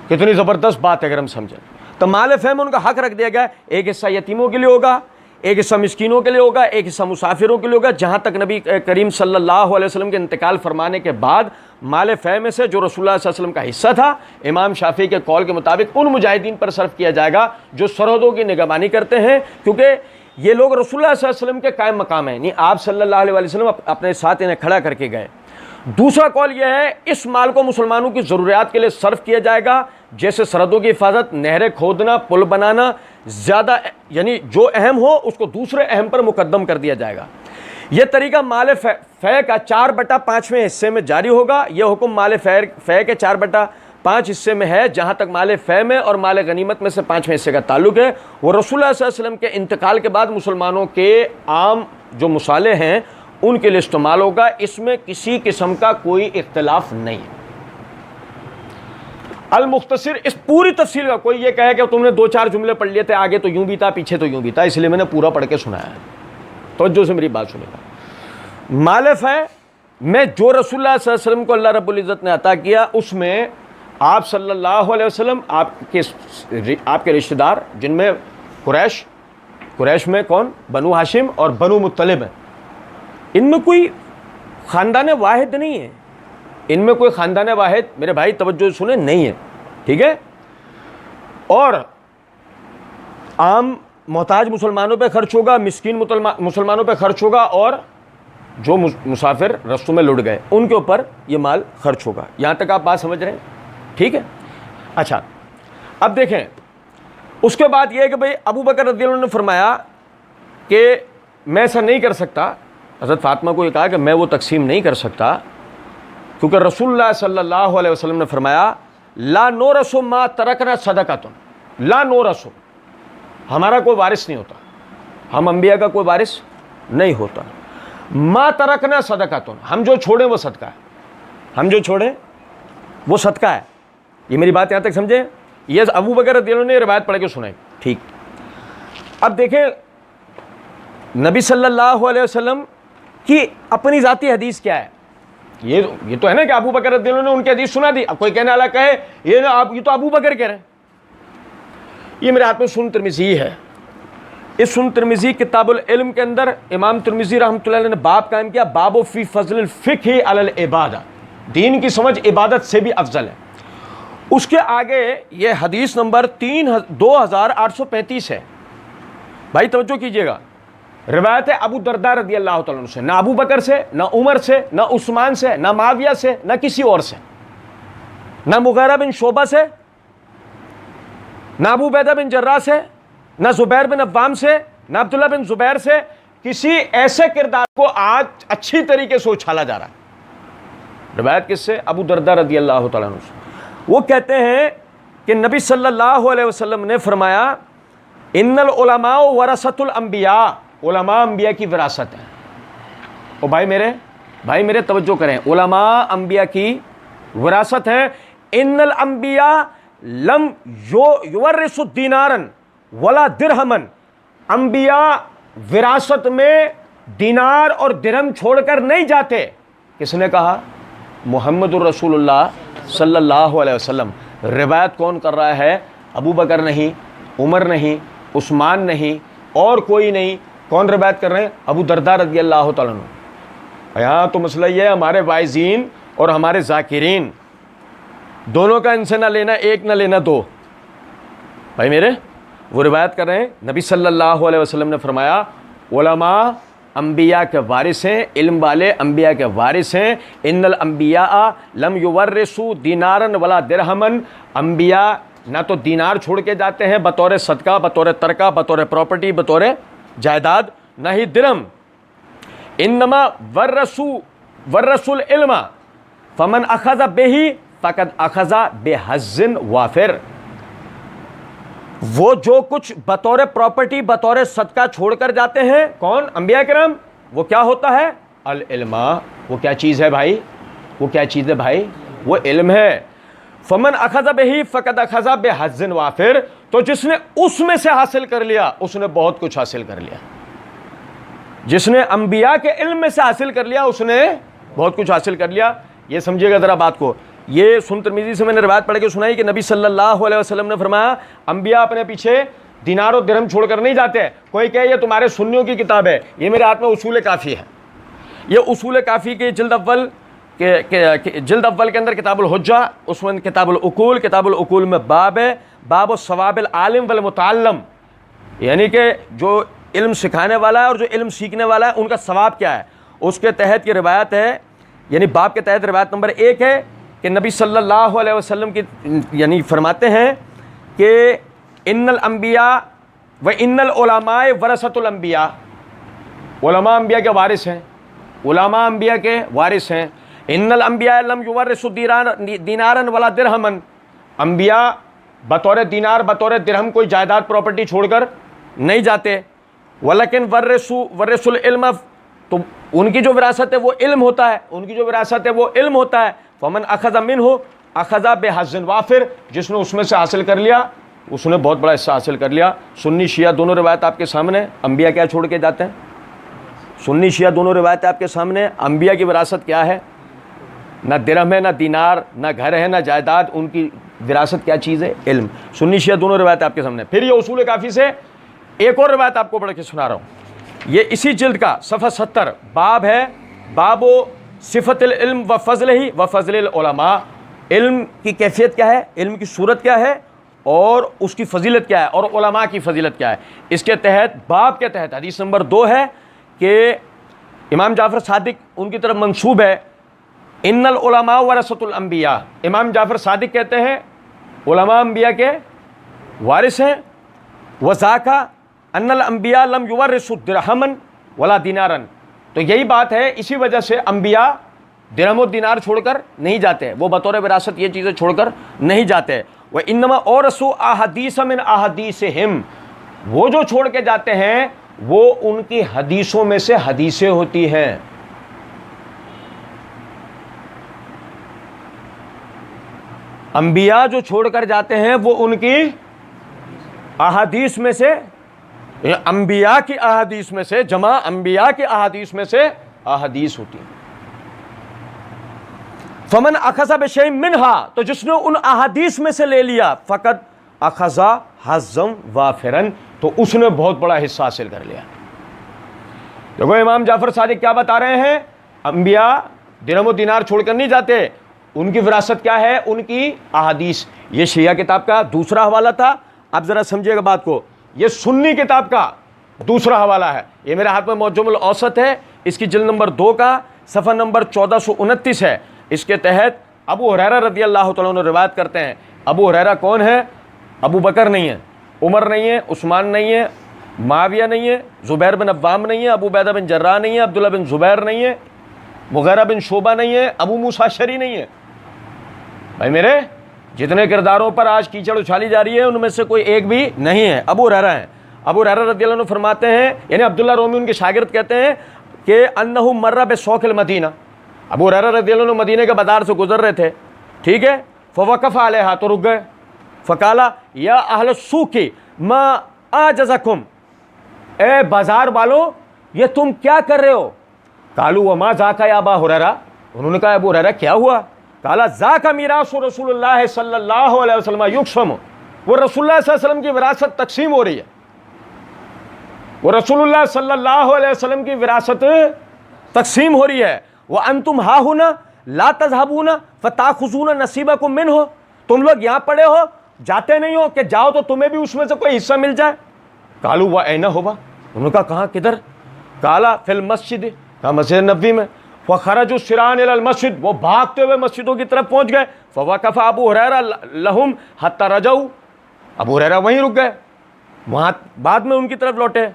کتنی زبردست بات ہے اگر ہم سمجھیں. تو مال فے میں ان کا حق رکھ دیا گیا. ایک حصہ یتیموں کے لیے ہوگا، ایک حصہ مسکینوں کے لیے ہوگا، ایک حصہ مسافروں کے لیے ہوگا. جہاں تک نبی کریم صلی اللہ علیہ وسلم کے انتقال فرمانے کے بعد مال فے میں سے جو رسول اللہ صلی اللہ علیہ وسلم کا حصہ تھا، امام شافعی کے قول کے مطابق ان مجاہدین پر صرف کیا جائے گا جو سرحدوں کی نگہبانی کرتے ہیں، کیونکہ یہ لوگ رسول اللہ صلی اللہ علیہ وسلم کے قائم مقام ہیں. نہیں، آپ صلی اللہ علیہ وسلم اپنے ساتھ انہیں کھڑا کر کے گئے. دوسرا قول یہ ہے اس مال کو مسلمانوں کی ضروریات کے لیے صرف کیا جائے گا، جیسے سرحدوں کی حفاظت، نہریں کھودنا، پل بنانا، زیادہ یعنی جو اہم ہو اس کو دوسرے اہم پر مقدم کر دیا جائے گا. یہ طریقہ مال فے کا 4/5 حصے میں جاری ہوگا. یہ حکم مال فے کے 4/5 حصے میں ہے. جہاں تک مال فے میں اور مال غنیمت میں سے 5ویں حصے کا تعلق ہے، وہ رسول اللہ صلی اللہ علیہ وسلم کے انتقال کے بعد مسلمانوں کے عام جو مصالح ہیں ان کے لیے استعمال ہوگا. اس میں کسی قسم کا کوئی اختلاف نہیں ہے. المختصر، اس پوری تفصیل کا کوئی یہ کہے کہ تم نے 2-4 جملے پڑھ لیے تھے، آگے تو یوں بھی تھا پیچھے تو یوں بھی تھا، اس لیے میں نے پورا پڑھ کے سنایا ہے. توجہ سے میری بات سنے گا. مال فے میں جو رسول اللہ صلی اللہ علیہ وسلم کو اللہ رب العزت نے عطا کیا، اس میں آپ صلی اللہ علیہ وسلم، آپ کے رشتہ دار جن میں قریش میں کون؟ بنو ہاشم اور بنو مطلب ہیں. ان میں کوئی خاندان واحد نہیں ہے، ان میں کوئی خاندان واحد، میرے بھائی توجہ سنیں، نہیں ہے. ٹھیک ہے؟ اور عام محتاج مسلمانوں پہ خرچ ہوگا، مسکین مسلمانوں پہ خرچ ہوگا، اور جو مسافر رستوں میں لٹ گئے ان کے اوپر یہ مال خرچ ہوگا. یہاں تک آپ بات سمجھ رہے ہیں؟ ٹھیک ہے. اچھا، اب دیکھیں اس کے بعد یہ ہے کہ بھئی ابو بکر رضی اللہ عنہ نے فرمایا کہ میں ایسا نہیں کر سکتا. حضرت فاطمہ کو یہ کہا کہ میں وہ تقسیم نہیں کر سکتا، کیونکہ رسول اللہ صلی اللہ علیہ وسلم نے فرمایا لا نورث ما ترکنا صدقۃ، لا نورث، ہمارا کوئی وارث نہیں ہوتا، ہم انبیاء کا کوئی وارث نہیں ہوتا. ما ترکنا صدقۃ، ہم جو چھوڑیں وہ صدقہ ہے، ہم جو چھوڑیں وہ صدقہ ہے. یہ میری بات یہاں تک سمجھیں. یہ ابو بکر رضی اللہ عنہ نے روایت پڑھ کے سنائی. ٹھیک. اب دیکھیں نبی صلی اللہ علیہ وسلم کی اپنی ذاتی حدیث کیا ہے. یہ تو ہے نا کہ ابو بکر رضی اللہ عنہ نے ان کی حدیث سنا دی. اب کوئی کہنے والا کہے یہ تو ابو بکر کہہ رہے ہیں. یہ میرے ہاتھ میں سنن ترمذی ہے. اس سنن ترمذی کتاب العلم کے اندر امام ترمذی رحمۃ اللہ علیہ نے باب قائم کیا، باب فی فضل الفقہ علی العبادہ، دین کی سمجھ عبادت سے بھی افضل ہے. اس کے آگے یہ حدیث نمبر 2835 ہے. بھائی توجہ کیجئے گا. روایت ہے ابو درداء رضی اللہ تعالیٰ عنہ سے، نہ ابو بکر سے، نہ عمر سے، نہ عثمان سے، نہ معاویہ سے، نہ کسی اور سے، نہ مغیرہ بن شعبہ سے، نہ ابو عبیدہ بن جراح سے، نہ زبیر بن عوام سے، نہ عبداللہ بن زبیر سے. کسی ایسے کردار کو آج اچھی طریقے سے اچھالا جا رہا ہے. روایت کس سے؟ ابو درداء رضی اللہ تعالیٰ عنہ سے. وہ کہتے ہیں کہ نبی صلی اللہ علیہ وسلم نے فرمایا ان العلماء ورثۃ الانبیاء، علماء انبیاء کی وراثت ہے. او بھائی میرے توجہ کریں، علماء انبیاء کی وراثت ہے. ان الانبیاء لم یورثوا دینارا ولا درہما، انبیاء وراثت میں دینار اور درہم چھوڑ کر نہیں جاتے. کس نے کہا؟ محمد الرسول اللہ صلی اللہ علیہ وسلم. روایت کون کر رہا ہے؟ ابو بکر نہیں، عمر نہیں، عثمان نہیں، اور کوئی نہیں. کون روایت کر رہے ہیں؟ ابو درداء رضی اللہ تعالیٰ عنہ. یہاں تو مسئلہ یہ ہے ہمارے واعظین اور ہمارے ذاکرین دونوں کا ان سے نہ لینا ایک، نہ لینا دو. بھائی میرے وہ روایت کر رہے ہیں نبی صلی اللہ علیہ وسلم نے فرمایا علماء انبیاء کے وارث ہیں، علم والے انبیاء کے وارث ہیں. ان الانبیاء لم یورثوا دینارا ولا درہما، انبیاء نہ تو دینار چھوڑ کے جاتے ہیں بطور صدقہ، بطور ترکہ، بطور پراپرٹی، بطور جائیداد، نہ ہی درہم. انما ورثوا العلم فمن اخذ به فقد اخذ بحظ وافر. وہ جو کچھ بطور پراپرٹی، بطور صدقہ چھوڑ کر جاتے ہیں، کون؟ انبیاء کرام. وہ کیا ہوتا ہے؟ العلم. وہ کیا چیز ہے بھائی؟ وہ کیا چیز ہے بھائی؟ وہ علم ہے. فمن اخذ بہ فقد اخذ بحظ وافر, تو جس نے اس میں سے حاصل کر لیا اس نے بہت کچھ حاصل کر لیا. جس نے انبیاء کے علم میں سے حاصل کر لیا اس نے بہت کچھ حاصل کر لیا. یہ سمجھیے گا ذرا بات کو. یہ سنن ترمذی سے میں نے روایت پڑھ کے سنائی کہ نبی صلی اللہ علیہ وسلم نے فرمایا انبیاء اپنے پیچھے دینار و درہم چھوڑ کر نہیں جاتے. کوئی کہے یہ تمہارے سنیوں کی کتاب ہے, یہ میرے ہاتھ میں اصول کافی ہے. یہ اصول کافی کے جلد اول کے اندر کتاب الحجہ, اس میں کتاب العقول میں باب ہے, باب الثواب العالم والمتعلم, یعنی کہ جو علم سکھانے والا ہے اور جو علم سیکھنے والا ہے ان کا ثواب کیا ہے. اس کے تحت یہ روایت ہے, یعنی باب کے تحت روایت نمبر 1 ہے کہ نبی صلی اللہ علیہ وسلم کی یعنی فرماتے ہیں کہ ان الانبیاء و ان العلماء ورثۃ الانبیاء, علماء انبیاء کے وارث ہیں, علماء انبیاء کے وارث ہیں. ان الانبیاء لم یورثوا دینارا ولا درہما, انبیاء بطور دینار بطور درہم کوئی جائیداد پراپرٹی چھوڑ کر نہیں جاتے. ولکن ورثوا العلم, تو ان کی جو وراثت ہے وہ علم ہوتا ہے, ان کی جو وراثت ہے وہ علم ہوتا ہے. فمن اخذ منہ اخذ بحظ وافر, جس نے اس میں سے حاصل کر لیا اس نے بہت بڑا حصہ حاصل کر لیا. سنی شیعہ دونوں روایت آپ کے سامنے, انبیاء کیا چھوڑ کے جاتے ہیں؟ سنی شیعہ دونوں روایت آپ کے سامنے, انبیاء کی وراثت کیا ہے؟ نہ درہم ہے, نہ دینار, نہ گھر ہے, نہ جائیداد, ان کی وراثت کیا چیز ہے؟ علم. سنی شیعہ دونوں روایت آپ کے سامنے. پھر یہ اصول کافی سے ایک اور روایت آپ کو پڑھ کے سنا رہا ہوں. یہ اسی جلد کا صفحہ 70 باب ہے, باب صفت العلم و فضل ہی و فضل العلماء. علم کی کیفیت کیا ہے, علم کی صورت کیا ہے اور اس کی فضیلت کیا ہے, اور علماء کی فضیلت کیا ہے. اس کے تحت باب کے تحت حدیث نمبر 2 ہے کہ امام جعفر صادق ان کی طرف منسوب ہے ان العلماء ورثۃ الانبیاء. امام جعفر صادق کہتے ہیں علماء انبیاء کے وارث ہیں. وذاک ان الانبیاء لم یورثوا درہما ولا دینارا, تو یہی بات ہے, اسی وجہ سے انبیاء درہم و دینار چھوڑ کر نہیں جاتے, وہ بطور وراثت یہ چیزیں چھوڑ کر نہیں جاتے. وانما اورثوا احادیث من احادیثہم, وہ جو چھوڑ کے جاتے ہیں وہ ان کی حدیثوں میں سے حدیثیں ہوتی ہیں. انبیاء جو چھوڑ کر جاتے ہیں وہ ان کی احادیث میں سے, انبیاء کی احادیث میں سے, جمع انبیاء کی احادیث میں سے احادیث ہوتی ہیں. فمن اخذ بشیء منہا, تو جس نے ان احادیث میں سے لے لیا, فقد اخذ حظا وافرا, تو اس نے بہت بڑا حصہ حاصل کر لیا. دیکھو امام جعفر صادق کیا بتا رہے ہیں, انبیاء درہم و دینار چھوڑ کر نہیں جاتے, ان کی وراثت کیا ہے؟ ان کی احادیث. یہ شیعہ کتاب کا دوسرا حوالہ تھا. اب ذرا سمجھیے گا بات کو, یہ سنی کتاب کا دوسرا حوالہ ہے. یہ میرے ہاتھ میں معجم الاوسط ہے, اس کی جلد نمبر 2 کا صفحہ نمبر 1429 ہے. اس کے تحت ابو ہریرہ رضی اللہ تعالیٰ عنہ روایت کرتے ہیں. ابو ہریرہ کون ہے؟ ابو بکر نہیں ہے, عمر نہیں ہے, عثمان نہیں ہے, معاویہ نہیں ہے, زبیر بن عوام نہیں ہے, ابو عبیدہ بن جراح نہیں ہے, عبداللہ بن زبیر نہیں ہے, مغیرہ بن شعبہ نہیں ہے, ابو موسیٰ اشعری نہیں ہے. بھائی میرے جتنے کرداروں پر آج کیچڑ اچھالی جا رہی ہے ان میں سے کوئی ایک بھی نہیں ہے, ابو ہریرہ ہیں. ابو ہریرہ رضی اللہ عنہ فرماتے ہیں, یعنی عبداللہ رومی ان کے شاگرد کہتے ہیں کہ انہ مر بسوق المدینہ, ابو ہریرہ رضی اللہ عنہ مدینے کے بازار سے گزر رہے تھے, ٹھیک ہے, فوقف علیہا, تو رک گئے. فقالا یا اہل السوق ما اعجزکم, اے بازار والو یہ تم کیا کر رہے ہو؟ قالوا وما ذاک یا ابا ہریرہ, انہوں نے کہا ابو ہریرہ کیا ہوا؟ قالا ذاک میراث رسول اللہ صلی اللہ علیہ وسلم یقسم, وہ رسول اللہ صلی اللہ علیہ وسلم کی وراثت تقسیم ہو رہی ہے, وہ رسول اللہ صلی اللہ علیہ وسلم کی وراثت تقسیم ہو رہی ہے. وانتم ہا ہونا لا تذهبون فتاخذون نصیبکم منہ, تم لوگ یہاں پڑے ہو جاتے نہیں ہو کہ جاؤ تو تمہیں بھی اس میں سے کوئی حصہ مل جائے. قالوا وأین ہوا, انہوں نے کہا کہاں کدھر؟ قالا فی المسجد, کہا مسجد نبوی میں. فخرجوا سرعان الی المسجد, وہ بھاگتے ہوئے مسجدوں کی طرف پہنچ گئے. فوقف ابو ہریرہ لہم حتی رجعوا, ابو ہریرہ وہیں رک گئے, وہاں بعد میں ان کی طرف لوٹے,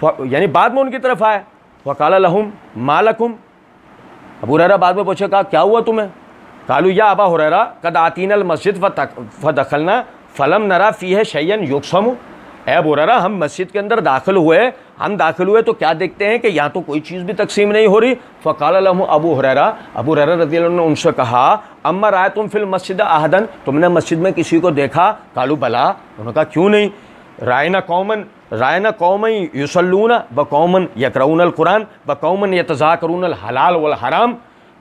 یعنی بعد میں ان کی طرف آئے. وقال لہم ما لکم, ابو ہریرہ بعد میں پوچھے, کہا کیا ہوا تمہیں؟ قالوا یا ابا ہریرہ قد آتینا المسجد فدخلنا فلم نرى فیہ شیئا یقسم, اے ابو ہریرہ ہم مسجد کے اندر داخل ہوئے ہم داخل ہوئے تو کیا دیکھتے ہیں کہ یہاں تو کوئی چیز بھی تقسیم نہیں ہو رہی. فقال لهم ابو ہریرہ رضی اللہ عنہ نے ان سے کہا اما رأیتم فی المسجد احدا, تم نے مسجد میں کسی کو دیکھا؟ قالوا بلا, انہوں نے کہا کیوں نہیں. رائنا قوما یصلون وقوما یقرؤون القرآن وقوما یتذاکرون الحلال والحرام,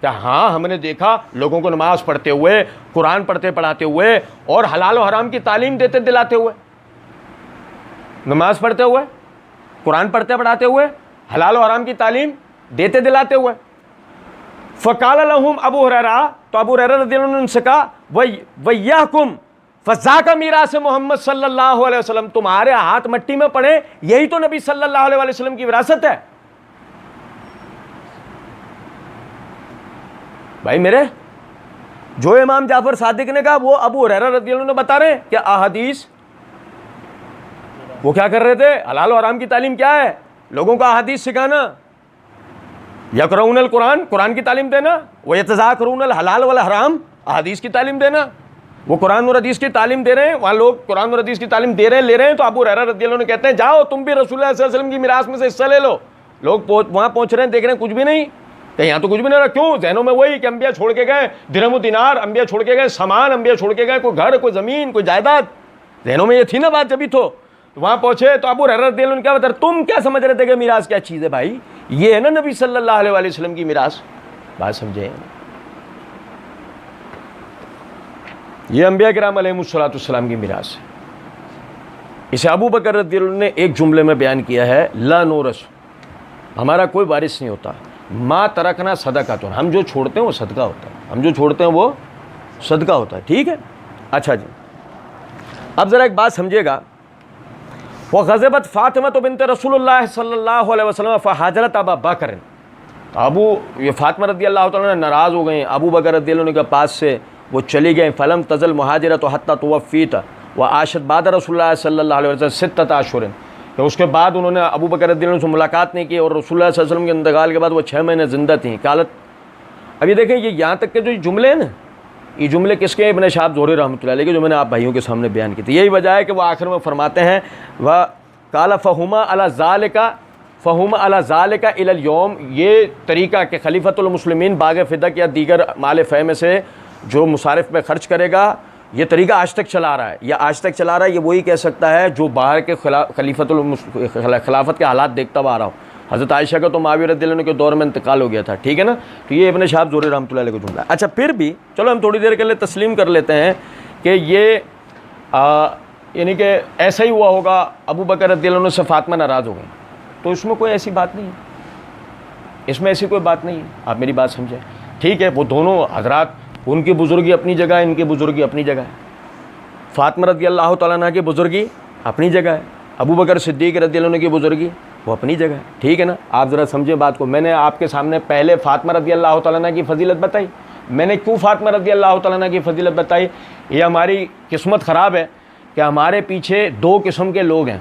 کہ ہاں ہم نے دیکھا لوگوں کو نماز پڑھتے ہوئے, قرآن پڑھاتے ہوئے اور حلال و حرام کی تعلیم دیتے دلاتے ہوئے. نماز پڑھتے ہوئے, قرآن پڑھاتے ہوئے, حلال و حرام کی تعلیم دیتے دلاتے ہوئے. فقال لهم ابو ہریرہ, تو ابو ہریرہ رضی اللہ عنہ نے ان سے کہا وَإِيَّاكُمْ فَذَاكَ میراث محمد صلی اللہ علیہ وسلم, تمہارے ہاتھ مٹی میں پڑے, یہی تو نبی صلی اللہ علیہ وسلم کی وراثت ہے. بھائی میرے, جو امام جعفر صادق نے کہا وہ ابو ہریرہ رضی اللہ عنہ نے بتا رہے ہیں کہ احادیث, وہ کیا کر رہے تھے؟ حلال و حرام کی تعلیم کیا ہے؟ لوگوں کو احادیث سکھانا. یقرؤون القرآن, قرآن کی تعلیم دینا. ویتذاکرون الحلال والحرام, احادیث کی تعلیم دینا. وہ قرآن اور حدیث کی تعلیم دے رہے ہیں, وہاں لوگ قرآن اور حدیث کی تعلیم دے رہے ہیں, لے رہے ہیں. تو ابو ہریرہ رضی اللہ عنہ کہتے ہیں جاؤ تم بھی رسول اللہ صلی اللہ علیہ وسلم کی میراث میں سے حصہ لے لو. لوگ وہاں پہنچ رہے ہیں, دیکھ رہے ہیں کچھ بھی نہیں, کہ یہاں تو کچھ بھی نہیں رہا. کیوں؟ ذہنوں میں وہی کہ انبیاء چھوڑ کے گئے درہم و دینار, انبیاء چھوڑ کے گئے سامان, انبیاء چھوڑ کے گئے کوئی گھر, کوئی زمین, کوئی جائیداد. ذہنوں میں یہ تھی نا بات جبھی تو وہاں پہنچے. تو ابو ہریرہ رضی اللہ عنہ کیا بتا رہے, تم کیا سمجھ رہے تھے کہ میراث کیا چیز ہے؟ بھائی یہ ہے نا نبی صلی اللہ علیہ وسلم کی میراث. بات سمجھے؟ یہ انبیاء کرام علیہم الصلوۃ والسلام کی میراث ہے. اسے ابو بکر رضی اللہ عنہ نے ایک جملے میں بیان کیا ہے, لا نورث, ہمارا کوئی وارث نہیں ہوتا. ما ترکنا صدقۃ, ہم جو چھوڑتے ہیں وہ صدقہ ہوتا ہے, ہم جو چھوڑتے ہیں وہ صدقہ ہوتا ہے. ٹھیک ہے, اچھا جی. اب ذرا ایک بات سمجھیے گا. وغضبت فاطمہ بنت رسول اللہ صلی اللہ علیہ وسلم فہاجرت ابا بکر, یہ فاطمہ رضی اللہ تعالیٰ نے ناراض ہو گئے ابو بکر رضی اللہ عنہ کے پاس سے, وہ چلی گئیں. فلم تزل مہاجرت حتی توفیت وعاشت بعد رسول اللہ صلی اللہ علیہ وسلم 6 اشہر, کہ اس کے بعد انہوں نے ابو بکر رضی اللہ عنہ سے ملاقات نہیں کی, اور رسول اللہ صلی اللہ علیہ وسلم کے انتقال کے بعد وہ 6 مہینے زندہ تھیں. قالت, اب یہ دیکھیں یہ یہاں تک کے جو جملے ہیں نا, یہ جملے کس کے؟ ابن شہاب زہری رحمۃ اللہ علیہ کے, جو میں نے آپ بھائیوں کے سامنے بیان کی تھی. یہی وجہ ہے کہ وہ آخر میں فرماتے ہیں قال فہما علی ذالک الی الیوم, یہ طریقہ کہ خلیفۃ المسلمین باغ فدق یا دیگر مال فے میں سے جو مصارف پہ خرچ کرے گا, یہ طریقہ آج تک چلا رہا ہے. یا آج تک چلا رہا ہے, یہ وہی کہہ سکتا ہے جو باہر کے خلافت کے حالات دیکھتا ہوا آ رہا ہوں. حضرت عائشہ کا تو معاویہ رضی اللہ عنہ کے دور میں انتقال ہو گیا تھا. ٹھیک ہے نا, تو یہ ابن شہاب زہری رحمۃ اللہ علیہ کا جملہ ہے. اچھا پھر بھی چلو ہم تھوڑی دیر کے لیے تسلیم کر لیتے ہیں کہ یہ یعنی کہ ایسا ہی ہوا ہوگا, ابو بکر رضی اللہ عنہ سے فاطمہ ناراض ہو گئی, تو اس میں کوئی ایسی بات نہیں ہے, اس میں ایسی کوئی بات نہیں ہے. آپ میری بات سمجھیں. ٹھیک ہے, وہ دونوں حضرات, ان کی بزرگی اپنی جگہ ہے, ان کی بزرگی اپنی جگہ ہے. فاطمہ رضی اللہ تعالیٰ عنہ کی بزرگی اپنی جگہ ہے, ابو بکر صدیق رضی اللہ عنہ کی بزرگی وہ اپنی جگہ ہے. ٹھیک ہے نا, آپ ذرا سمجھیں بات کو. میں نے آپ کے سامنے پہلے فاطمہ رضی اللہ تعالیٰ عنہ کی فضیلت بتائی. میں نے کیوں فاطمہ رضی اللہ تعالیٰ عنہ کی فضیلت بتائی؟ یہ ہماری قسمت خراب ہے کہ ہمارے پیچھے 2 قسم کے لوگ ہیں.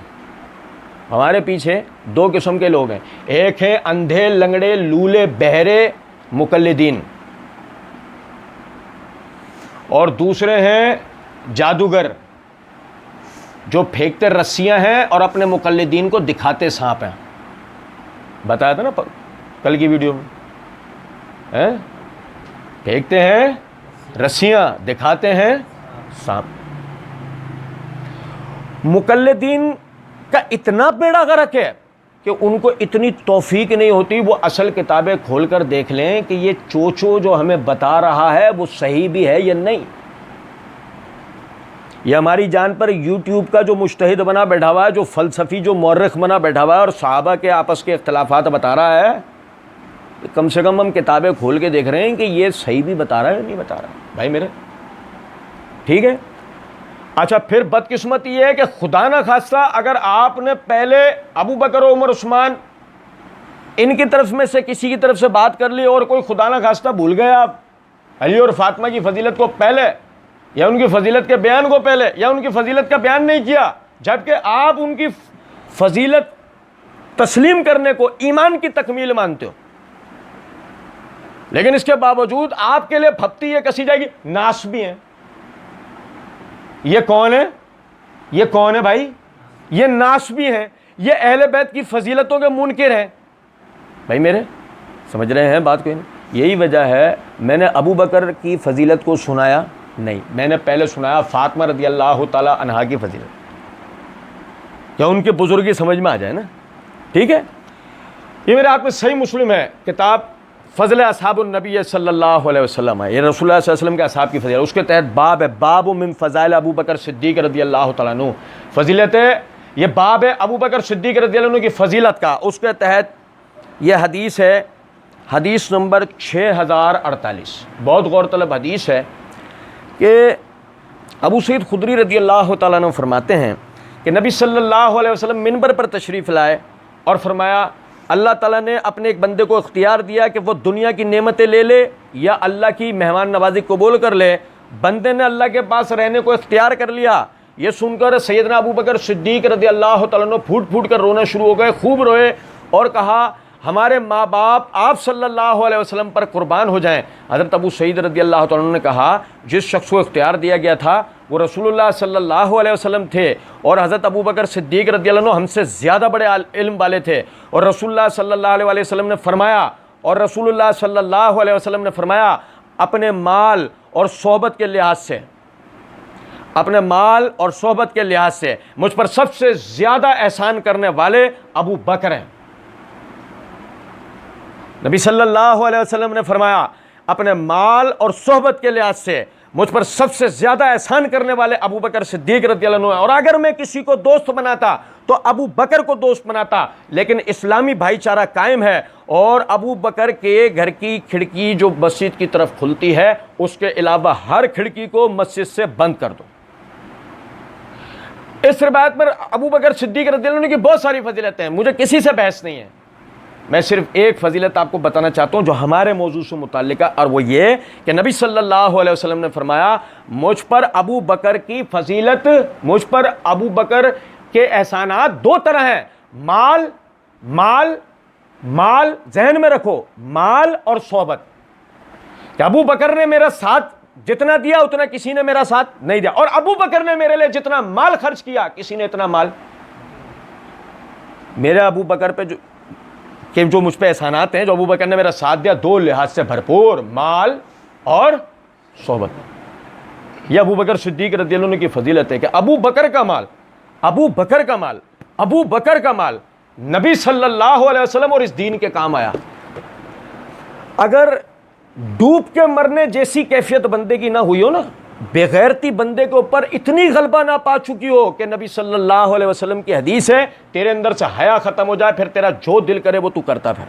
ہمارے پیچھے 2 قسم کے لوگ ہیں. ایک ہے اندھے لنگڑے لولے بہرے مقلدین, اور دوسرے ہیں جادوگر جو پھینکتے رسیاں ہیں اور اپنے مقلدین کو دکھاتے سانپ ہیں. بتایا تھا نا کل کی ویڈیو میں, پھینکتے ہیں رسیاں, دکھاتے ہیں سانپ. مقلدین کا اتنا بیڑا غرق ہے کہ ان کو اتنی توفیق نہیں ہوتی وہ اصل کتابیں کھول کر دیکھ لیں کہ یہ چوچو جو ہمیں بتا رہا ہے وہ صحیح بھی ہے یا نہیں. یہ ہماری جان پر یوٹیوب کا جو مجتہد بنا بیٹھا ہوا ہے, جو فلسفی, جو مورخ بنا بیٹھا ہوا ہے اور صحابہ کے آپس کے اختلافات بتا رہا ہے, کم سے کم ہم کتابیں کھول کے دیکھ رہے ہیں کہ یہ صحیح بھی بتا رہا ہے یا نہیں بتا رہا بھائی میرے. ٹھیک ہے. اچھا پھر بدقسمت یہ ہے کہ خدا نہ خواستہ اگر آپ نے پہلے ابو بکر و عمر عثمان ان کی طرف میں سے کسی کی طرف سے بات کر لی, اور کوئی خدا نہ خواستہ بھول گئے آپ علی اور فاطمہ کی فضیلت کو پہلے, یا ان کی فضیلت کے بیان کو پہلے, یا ان کی فضیلت کا بیان نہیں کیا, جبکہ آپ ان کی فضیلت تسلیم کرنے کو ایمان کی تکمیل مانتے ہو, لیکن اس کے باوجود آپ کے لیے پھپتی یہ کسی جائے گی ناس بھی ہیں. یہ کون ہے؟ یہ کون ہے بھائی؟ یہ ناس بھی ہیں. یہ اہل بیت کی فضیلتوں کے منکر ہیں. بھائی میرے سمجھ رہے ہیں بات کوئی نہیں؟ یہی وجہ ہے میں نے ابو بکر کی فضیلت کو سنایا نہیں, میں نے پہلے سنایا فاطمہ رضی اللہ تعالی عنہا کی فضیلت, کیا ان کے بزرگی سمجھ میں آ جائے نا. ٹھیک ہے, یہ میرے ہاتھ میں صحیح مسلم ہے کتاب فضل اصحاب النبی صلی اللہ علیہ وسلم ہے, یہ رسول اللہ صلی اللہ علیہ وسلم کے اصحاب کی فضیلت, اس کے تحت باب ہے, باب من فضائل ابو بکر صدیق رضی اللہ تعالیٰ عنہ, فضیلت ہے یہ باب ہے ابو بکر صدیق رضی اللہ عنہ کی فضیلت کا. اس کے تحت یہ حدیث ہے, حدیث نمبر 6048, بہت غور طلب حدیث ہے کہ ابو سعید خدری رضی اللہ تعالیٰ عنہ فرماتے ہیں کہ نبی صلی اللہ علیہ وسلم منبر پر تشریف لائے اور فرمایا اللہ تعالیٰ نے اپنے ایک بندے کو اختیار دیا کہ وہ دنیا کی نعمتیں لے لے یا اللہ کی مہمان نوازی قبول کر لے. بندے نے اللہ کے پاس رہنے کو اختیار کر لیا. یہ سن کر سیدنا ابو بکر صدیق رضی اللہ تعالیٰ عنہ پھوٹ پھوٹ کر رونا شروع ہو گئے, خوب روئے اور کہا ہمارے ماں باپ آپ صلی اللہ علیہ وسلم پر قربان ہو جائیں. حضرت ابو سعید رضی اللہ تعالیٰ عنہ نے کہا جس شخص کو اختیار دیا گیا تھا وہ رسول اللہ صلی اللہ علیہ وسلم تھے, اور حضرت ابو بکر صدیق رضی اللہ عنہ ہم سے زیادہ بڑے علم والے تھے. اور رسول اللہ صلی اللہ علیہ وسلم نے فرمایا, اور رسول اللہ صلی اللہ علیہ وسلم نے فرمایا اپنے مال اور صحبت کے لحاظ سے, اپنے مال اور صحبت کے لحاظ سے مجھ پر سب سے زیادہ احسان کرنے والے ابو بکر ہیں. نبی صلی اللہ علیہ وسلم نے فرمایا اپنے مال اور صحبت کے لحاظ سے مجھ پر سب سے زیادہ احسان کرنے والے ابو بکر صدیق رضی اللہ عنہ ہیں. اور اگر میں کسی کو دوست بناتا تو ابو بکر کو دوست بناتا, لیکن اسلامی بھائی چارہ قائم ہے اور ابو بکر کے گھر کی کھڑکی جو مسجد کی طرف کھلتی ہے اس کے علاوہ ہر کھڑکی کو مسجد سے بند کر دو. اس روایت پر ابو بکر صدیق رضی اللہ عنہ کی بہت ساری فضیلتیں ہیں, مجھے کسی سے بحث نہیں ہے, میں صرف ایک فضیلت آپ کو بتانا چاہتا ہوں جو ہمارے موضوع سے متعلق ہے, اور وہ یہ کہ نبی صلی اللہ علیہ وسلم نے فرمایا مجھ پر ابو بکر کی فضیلت, مجھ پر ابو بکر کے احسانات دو طرح ہیں, مال مال مال ذہن میں رکھو, مال اور صحبت. کہ ابو بکر نے میرا ساتھ جتنا دیا اتنا کسی نے میرا ساتھ نہیں دیا, اور ابو بکر نے میرے لیے جتنا مال خرچ کیا کسی نے اتنا مال. میرے ابو بکر پہ جو مجھ پہ احسانات ہیں, جو ابو بکر نے میرا ساتھ دیا دو لحاظ سے بھرپور, مال اور صحبت. یہ ابو بکر صدیق رضی اللہ عنہ کی فضیلت ہے کہ ابو بکر کا مال, ابو بکر کا مال, ابو بکر کا مال نبی صلی اللہ علیہ وسلم اور اس دین کے کام آیا. اگر ڈوب کے مرنے جیسی کیفیت بندے کی نہ ہوئی ہو نا, بغیرتی بندے کے اوپر اتنی غلبہ نہ پا چکی ہو کہ نبی صلی اللہ علیہ وسلم کی حدیث ہے تیرے اندر سے حیا ختم ہو جائے, پھر تیرا جو دل کرے وہ تو کرتا پھر.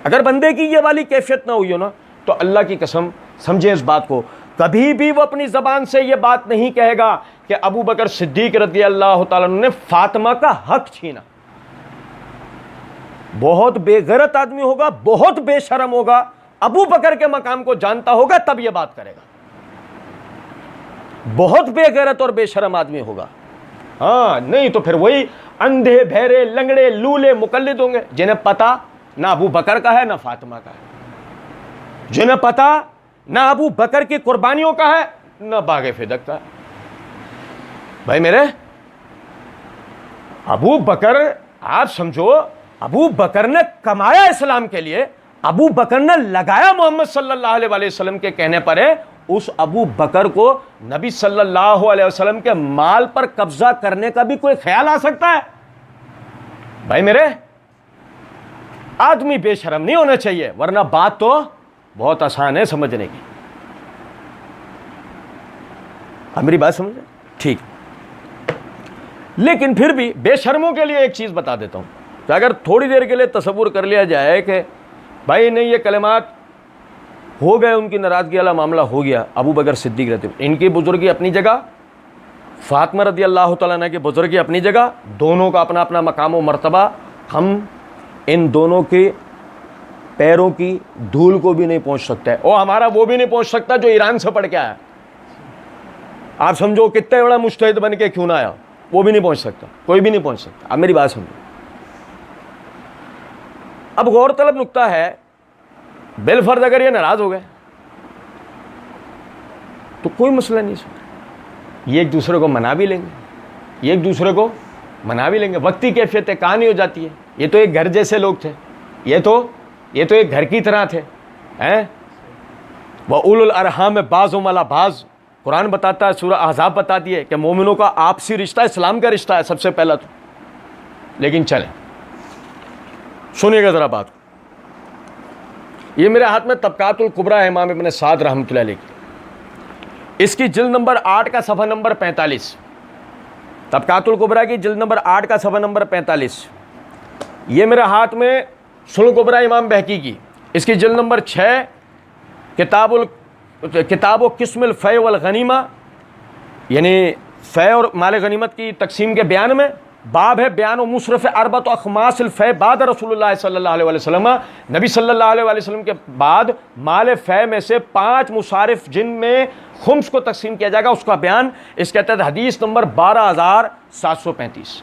اگر بندے کی یہ والی کیفیت نہ ہوئی ہو نا تو اللہ کی قسم سمجھیں اس بات کو, کبھی بھی وہ اپنی زبان سے یہ بات نہیں کہے گا کہ ابو بکر صدیق رضی اللہ تعالیٰ عنہ نے فاطمہ کا حق چھینا. بہت بے غیرت آدمی ہوگا, بہت بے شرم ہوگا, ابو بکر کے مقام کو جانتا ہوگا تب یہ بات کرے گا. بہت بے غیرت اور بے شرم آدمی ہوگا, ہاں نہیں تو پھر وہی اندھے بہرے لنگڑے لولے مقلد ہوں گے جنہیں پتا نہ ابو بکر کا ہے نہ فاطمہ کا ہے, جنہیں پتا نہ ابو بکر کی قربانیوں کا ہے نہ باغ فدق کا ہے. بھائی میرے ابو بکر, آپ سمجھو ابو بکر نے کمایا اسلام کے لیے, ابو بکر نے لگایا محمد صلی اللہ علیہ وسلم کے کہنے پر ہے. اس ابو بکر کو نبی صلی اللہ علیہ وسلم کے مال پر قبضہ کرنے کا بھی کوئی خیال آ سکتا ہے؟ بھائی میرے آدمی بے شرم نہیں ہونا چاہیے, ورنہ بات تو بہت آسان ہے سمجھنے کی. اب میری بات سمجھے ٹھیک, لیکن پھر بھی بے شرموں کے لیے ایک چیز بتا دیتا ہوں کہ اگر تھوڑی دیر کے لیے تصور کر لیا جائے کہ بھائی نہیں یہ کلمات ہو گئے, ان کی ناراضگی والا معاملہ ہو گیا, ابو بکر صدیق رہتے ان کی بزرگی اپنی جگہ, فاطمہ رضی اللہ تعالیٰ عنہ کی بزرگی اپنی جگہ, دونوں کا اپنا اپنا مقام و مرتبہ, ہم ان دونوں کے پیروں کی دھول کو بھی نہیں پہنچ سکتا ہے, اور ہمارا وہ بھی نہیں پہنچ سکتا جو ایران سے پڑھ کے آیا. آپ سمجھو کتنے بڑا مجتہد بن کے کیوں نہ آیا, وہ بھی نہیں پہنچ سکتا, کوئی بھی نہیں پہنچ سکتا. اب میری بات سمجھو. اب غور طلب نقطہ ہے, بالفرض اگر یہ ناراض ہو گئے تو کوئی مسئلہ نہیں, یہ ایک دوسرے کو منا بھی لیں گے, یہ ایک دوسرے کو منا بھی لیں گے, وقتی کیفیت کہانی ہو جاتی ہے. یہ تو ایک گھر جیسے لوگ تھے, یہ تو ایک گھر کی طرح تھے. وَأُولُو الْأَرْحَامِ بَعْضُهُمْ عَلَىٰ بَعْضٍ, قرآن بتاتا ہے, سورہ احزاب بتاتی ہے کہ مومنوں کا آپسی رشتہ اسلام کا رشتہ ہے سب سے پہلا تو. لیکن چلیں سنیے گا ذرا بات کو. یہ میرے ہاتھ میں طبقات الکبریٰ ہے امام ابن سعد رحمۃ اللہ علیہ کی, اس کی جلد نمبر 8 کا صفحہ نمبر 45. طبقات الکبریٰ کی جلد نمبر 8 کا صفحہ نمبر 45. یہ میرے ہاتھ میں سنن الکبریٰ امام بہقی کی, اس کی جلد نمبر 6 کتاب و قسم الفیع والغنیمہ, یعنی فیع اور مال غنیمت کی تقسیم کے بیان میں باب ہے بیان و مصرف اربعۃ اخماس الفیع بعد رسول اللہ صلی اللہ علیہ وسلم, نبی صلی اللہ علیہ وسلم کے بعد مال فیع میں سے 5 مصارف جن میں خمس کو تقسیم کیا جائے گا, اس کا بیان اس کے تحت حدیث نمبر 12735.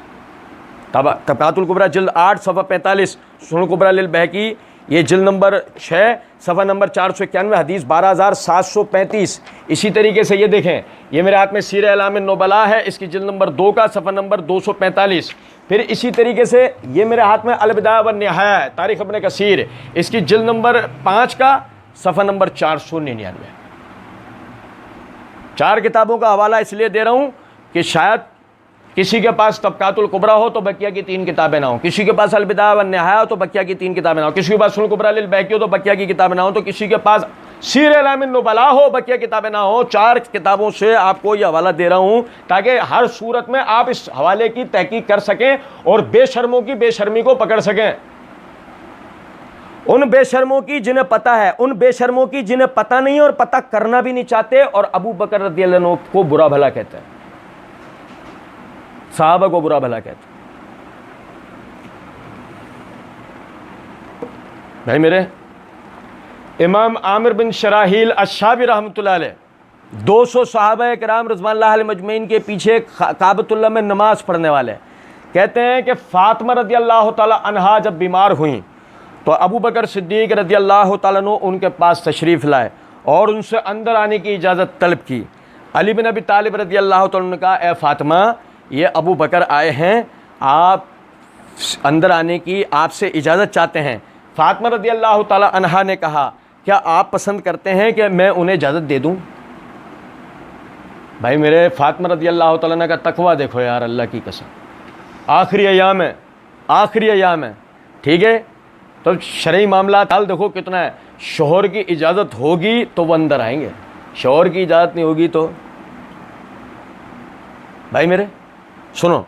طبقات الکبریٰ جلد 8 صفحہ 45, سنن الکبریٰ للبہقی یہ جلد نمبر 6 صفحہ نمبر 491 حدیث 12735. اسی طریقے سے یہ دیکھیں, یہ میرے ہاتھ میں سیر اعلام النبلاء ہے, اس کی جلد نمبر 2 کا صفحہ نمبر 245. پھر اسی طریقے سے یہ میرے ہاتھ میں البدایہ والنہایہ ہے, تاریخ ابن کثیر, اس کی جلد نمبر 5 کا صفحہ نمبر 499. 4 کتابوں کا حوالہ اس لیے دے رہا ہوں کہ شاید کسی کے پاس طبقات الکبریٰ ہو تو بقیہ کی 3 کتابیں نہ ہوں, کسی کے پاس البدایہ والنہایہ ہو تو بقیہ کی 3 کتابیں نہ ہوں, کسی کے پاس سنن الکبریٰ للبہقی ہو تو بقیہ کی کتابیں نہ ہوں, تو کسی کے پاس سیر اعلام النبلاء ہو بقیہ کتابیں نہ ہوں. 4 کتابوں سے آپ کو یہ حوالہ دے رہا ہوں تاکہ ہر صورت میں آپ اس حوالے کی تحقیق کر سکیں اور بے شرموں کی بے شرمی کو پکڑ سکیں. ان بے شرموں کی جنہیں پتہ ہے, ان بے شرموں کی جنہیں پتہ نہیں اور پتہ کرنا بھی نہیں چاہتے, اور ابو بکر رضی اللہ عنہ کو برا بھلا کہتے ہیں, صحابہ کو برا بھلا کہتے ہیں. بھائی میرے, امام عامر بن شراحیل الشعبی رحمۃ اللہ علیہ 200 صحابہ کرام رضوان اللہ علیہ مجمعین کے پیچھے کعبۃ اللہ میں نماز پڑھنے والے کہتے ہیں کہ فاطمہ رضی اللہ تعالی عنہا جب بیمار ہوئیں تو ابو بکر صدیق رضی اللہ تعالیٰ عنہ ان کے پاس تشریف لائے اور ان سے اندر آنے کی اجازت طلب کی. علی بن ابی طالب رضی اللہ تعالیٰ عنہ نے کہا, اے فاطمہ یہ ابو بکر آئے ہیں, آپ اندر آنے کی آپ سے اجازت چاہتے ہیں. فاطمہ رضی اللہ تعالیٰ عنہا نے کہا, کیا آپ پسند کرتے ہیں کہ میں انہیں اجازت دے دوں؟ بھائی میرے, فاطمہ رضی اللہ تعالیٰ عنہ کا تقویٰ دیکھو یار, اللہ کی قسم, آخری ایام ہے, آخری ایام ہے, ٹھیک ہے, تو شرعی معاملات حال دیکھو کتنا ہے. شوہر کی اجازت ہوگی تو وہ اندر آئیں گے, شوہر کی اجازت نہیں ہوگی تو. بھائی میرے سنو,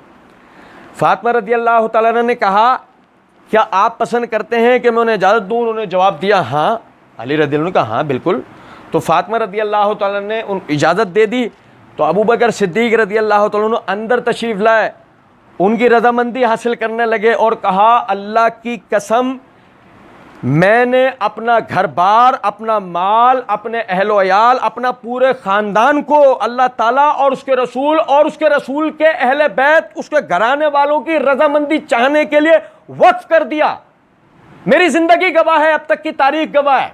فاطمہ رضی اللہ تعالیٰ عنہ نے کہا کیا آپ پسند کرتے ہیں کہ میں انہیں اجازت دوں؟ انہوں نے جواب دیا ہاں. علی رضی اللہ عنہ نے کہا ہاں بالکل. تو فاطمہ رضی اللہ تعالیٰ نے ان اجازت دے دی. تو ابو بکر صدیق رضی اللہ تعالیٰ عنہ اندر تشریف لائے, ان کی رضامندی حاصل کرنے لگے اور کہا, اللہ کی قسم میں نے اپنا گھر بار, اپنا مال, اپنے اہل و عیال, اپنا پورے خاندان کو اللہ تعالیٰ اور اس کے رسول کے اہل بیت, اس کے گھرانے والوں کی رضامندی چاہنے کے لیے وقف کر دیا. میری زندگی گواہ ہے, اب تک کی تاریخ گواہ ہے.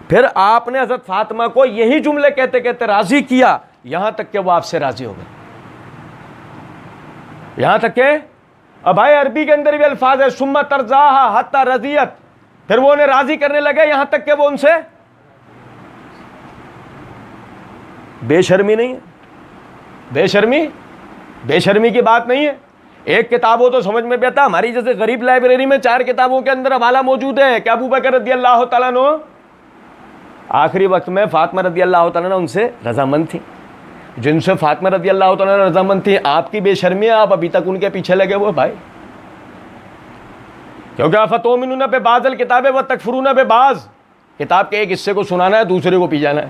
پھر آپ نے حضرت فاطمہ کو یہی جملے کہتے کہتے راضی کیا, یہاں تک کہ وہ آپ سے راضی ہو گئے. یہاں تک کہ اب بھائی عربی کے اندر بھی الفاظ ہے, ثم ترضاها حتی رضیت, پھر وہ انہیں راضی کرنے لگے یہاں تک کہ وہ ان سے بے شرمی نہیں ہے. بے شرمی کی بات نہیں ہے. ایک کتاب ہو تو سمجھ میں بھی آتا, ہماری جیسے غریب لائبریری میں 4 کتابوں کے اندر حوالہ موجود ہے کہ ابو بکر رضی اللہ تعالیٰ عنہ آخری وقت میں فاطمہ رضی اللہ تعالیٰ عنہ ان سے رضامند تھی. جن سے فاطمہ رضی اللہ تعالیٰ عنہ رضامند تھی, آپ کی بے شرمی ہے, آپ ابھی تک ان کے پیچھے لگے ہوئے بھائی. کیونکہ افتؤمنون ببعض الکتاب وتکفرون ببعض, کتاب کے ایک حصے کو سنانا ہے, دوسرے کو پی جانا ہے.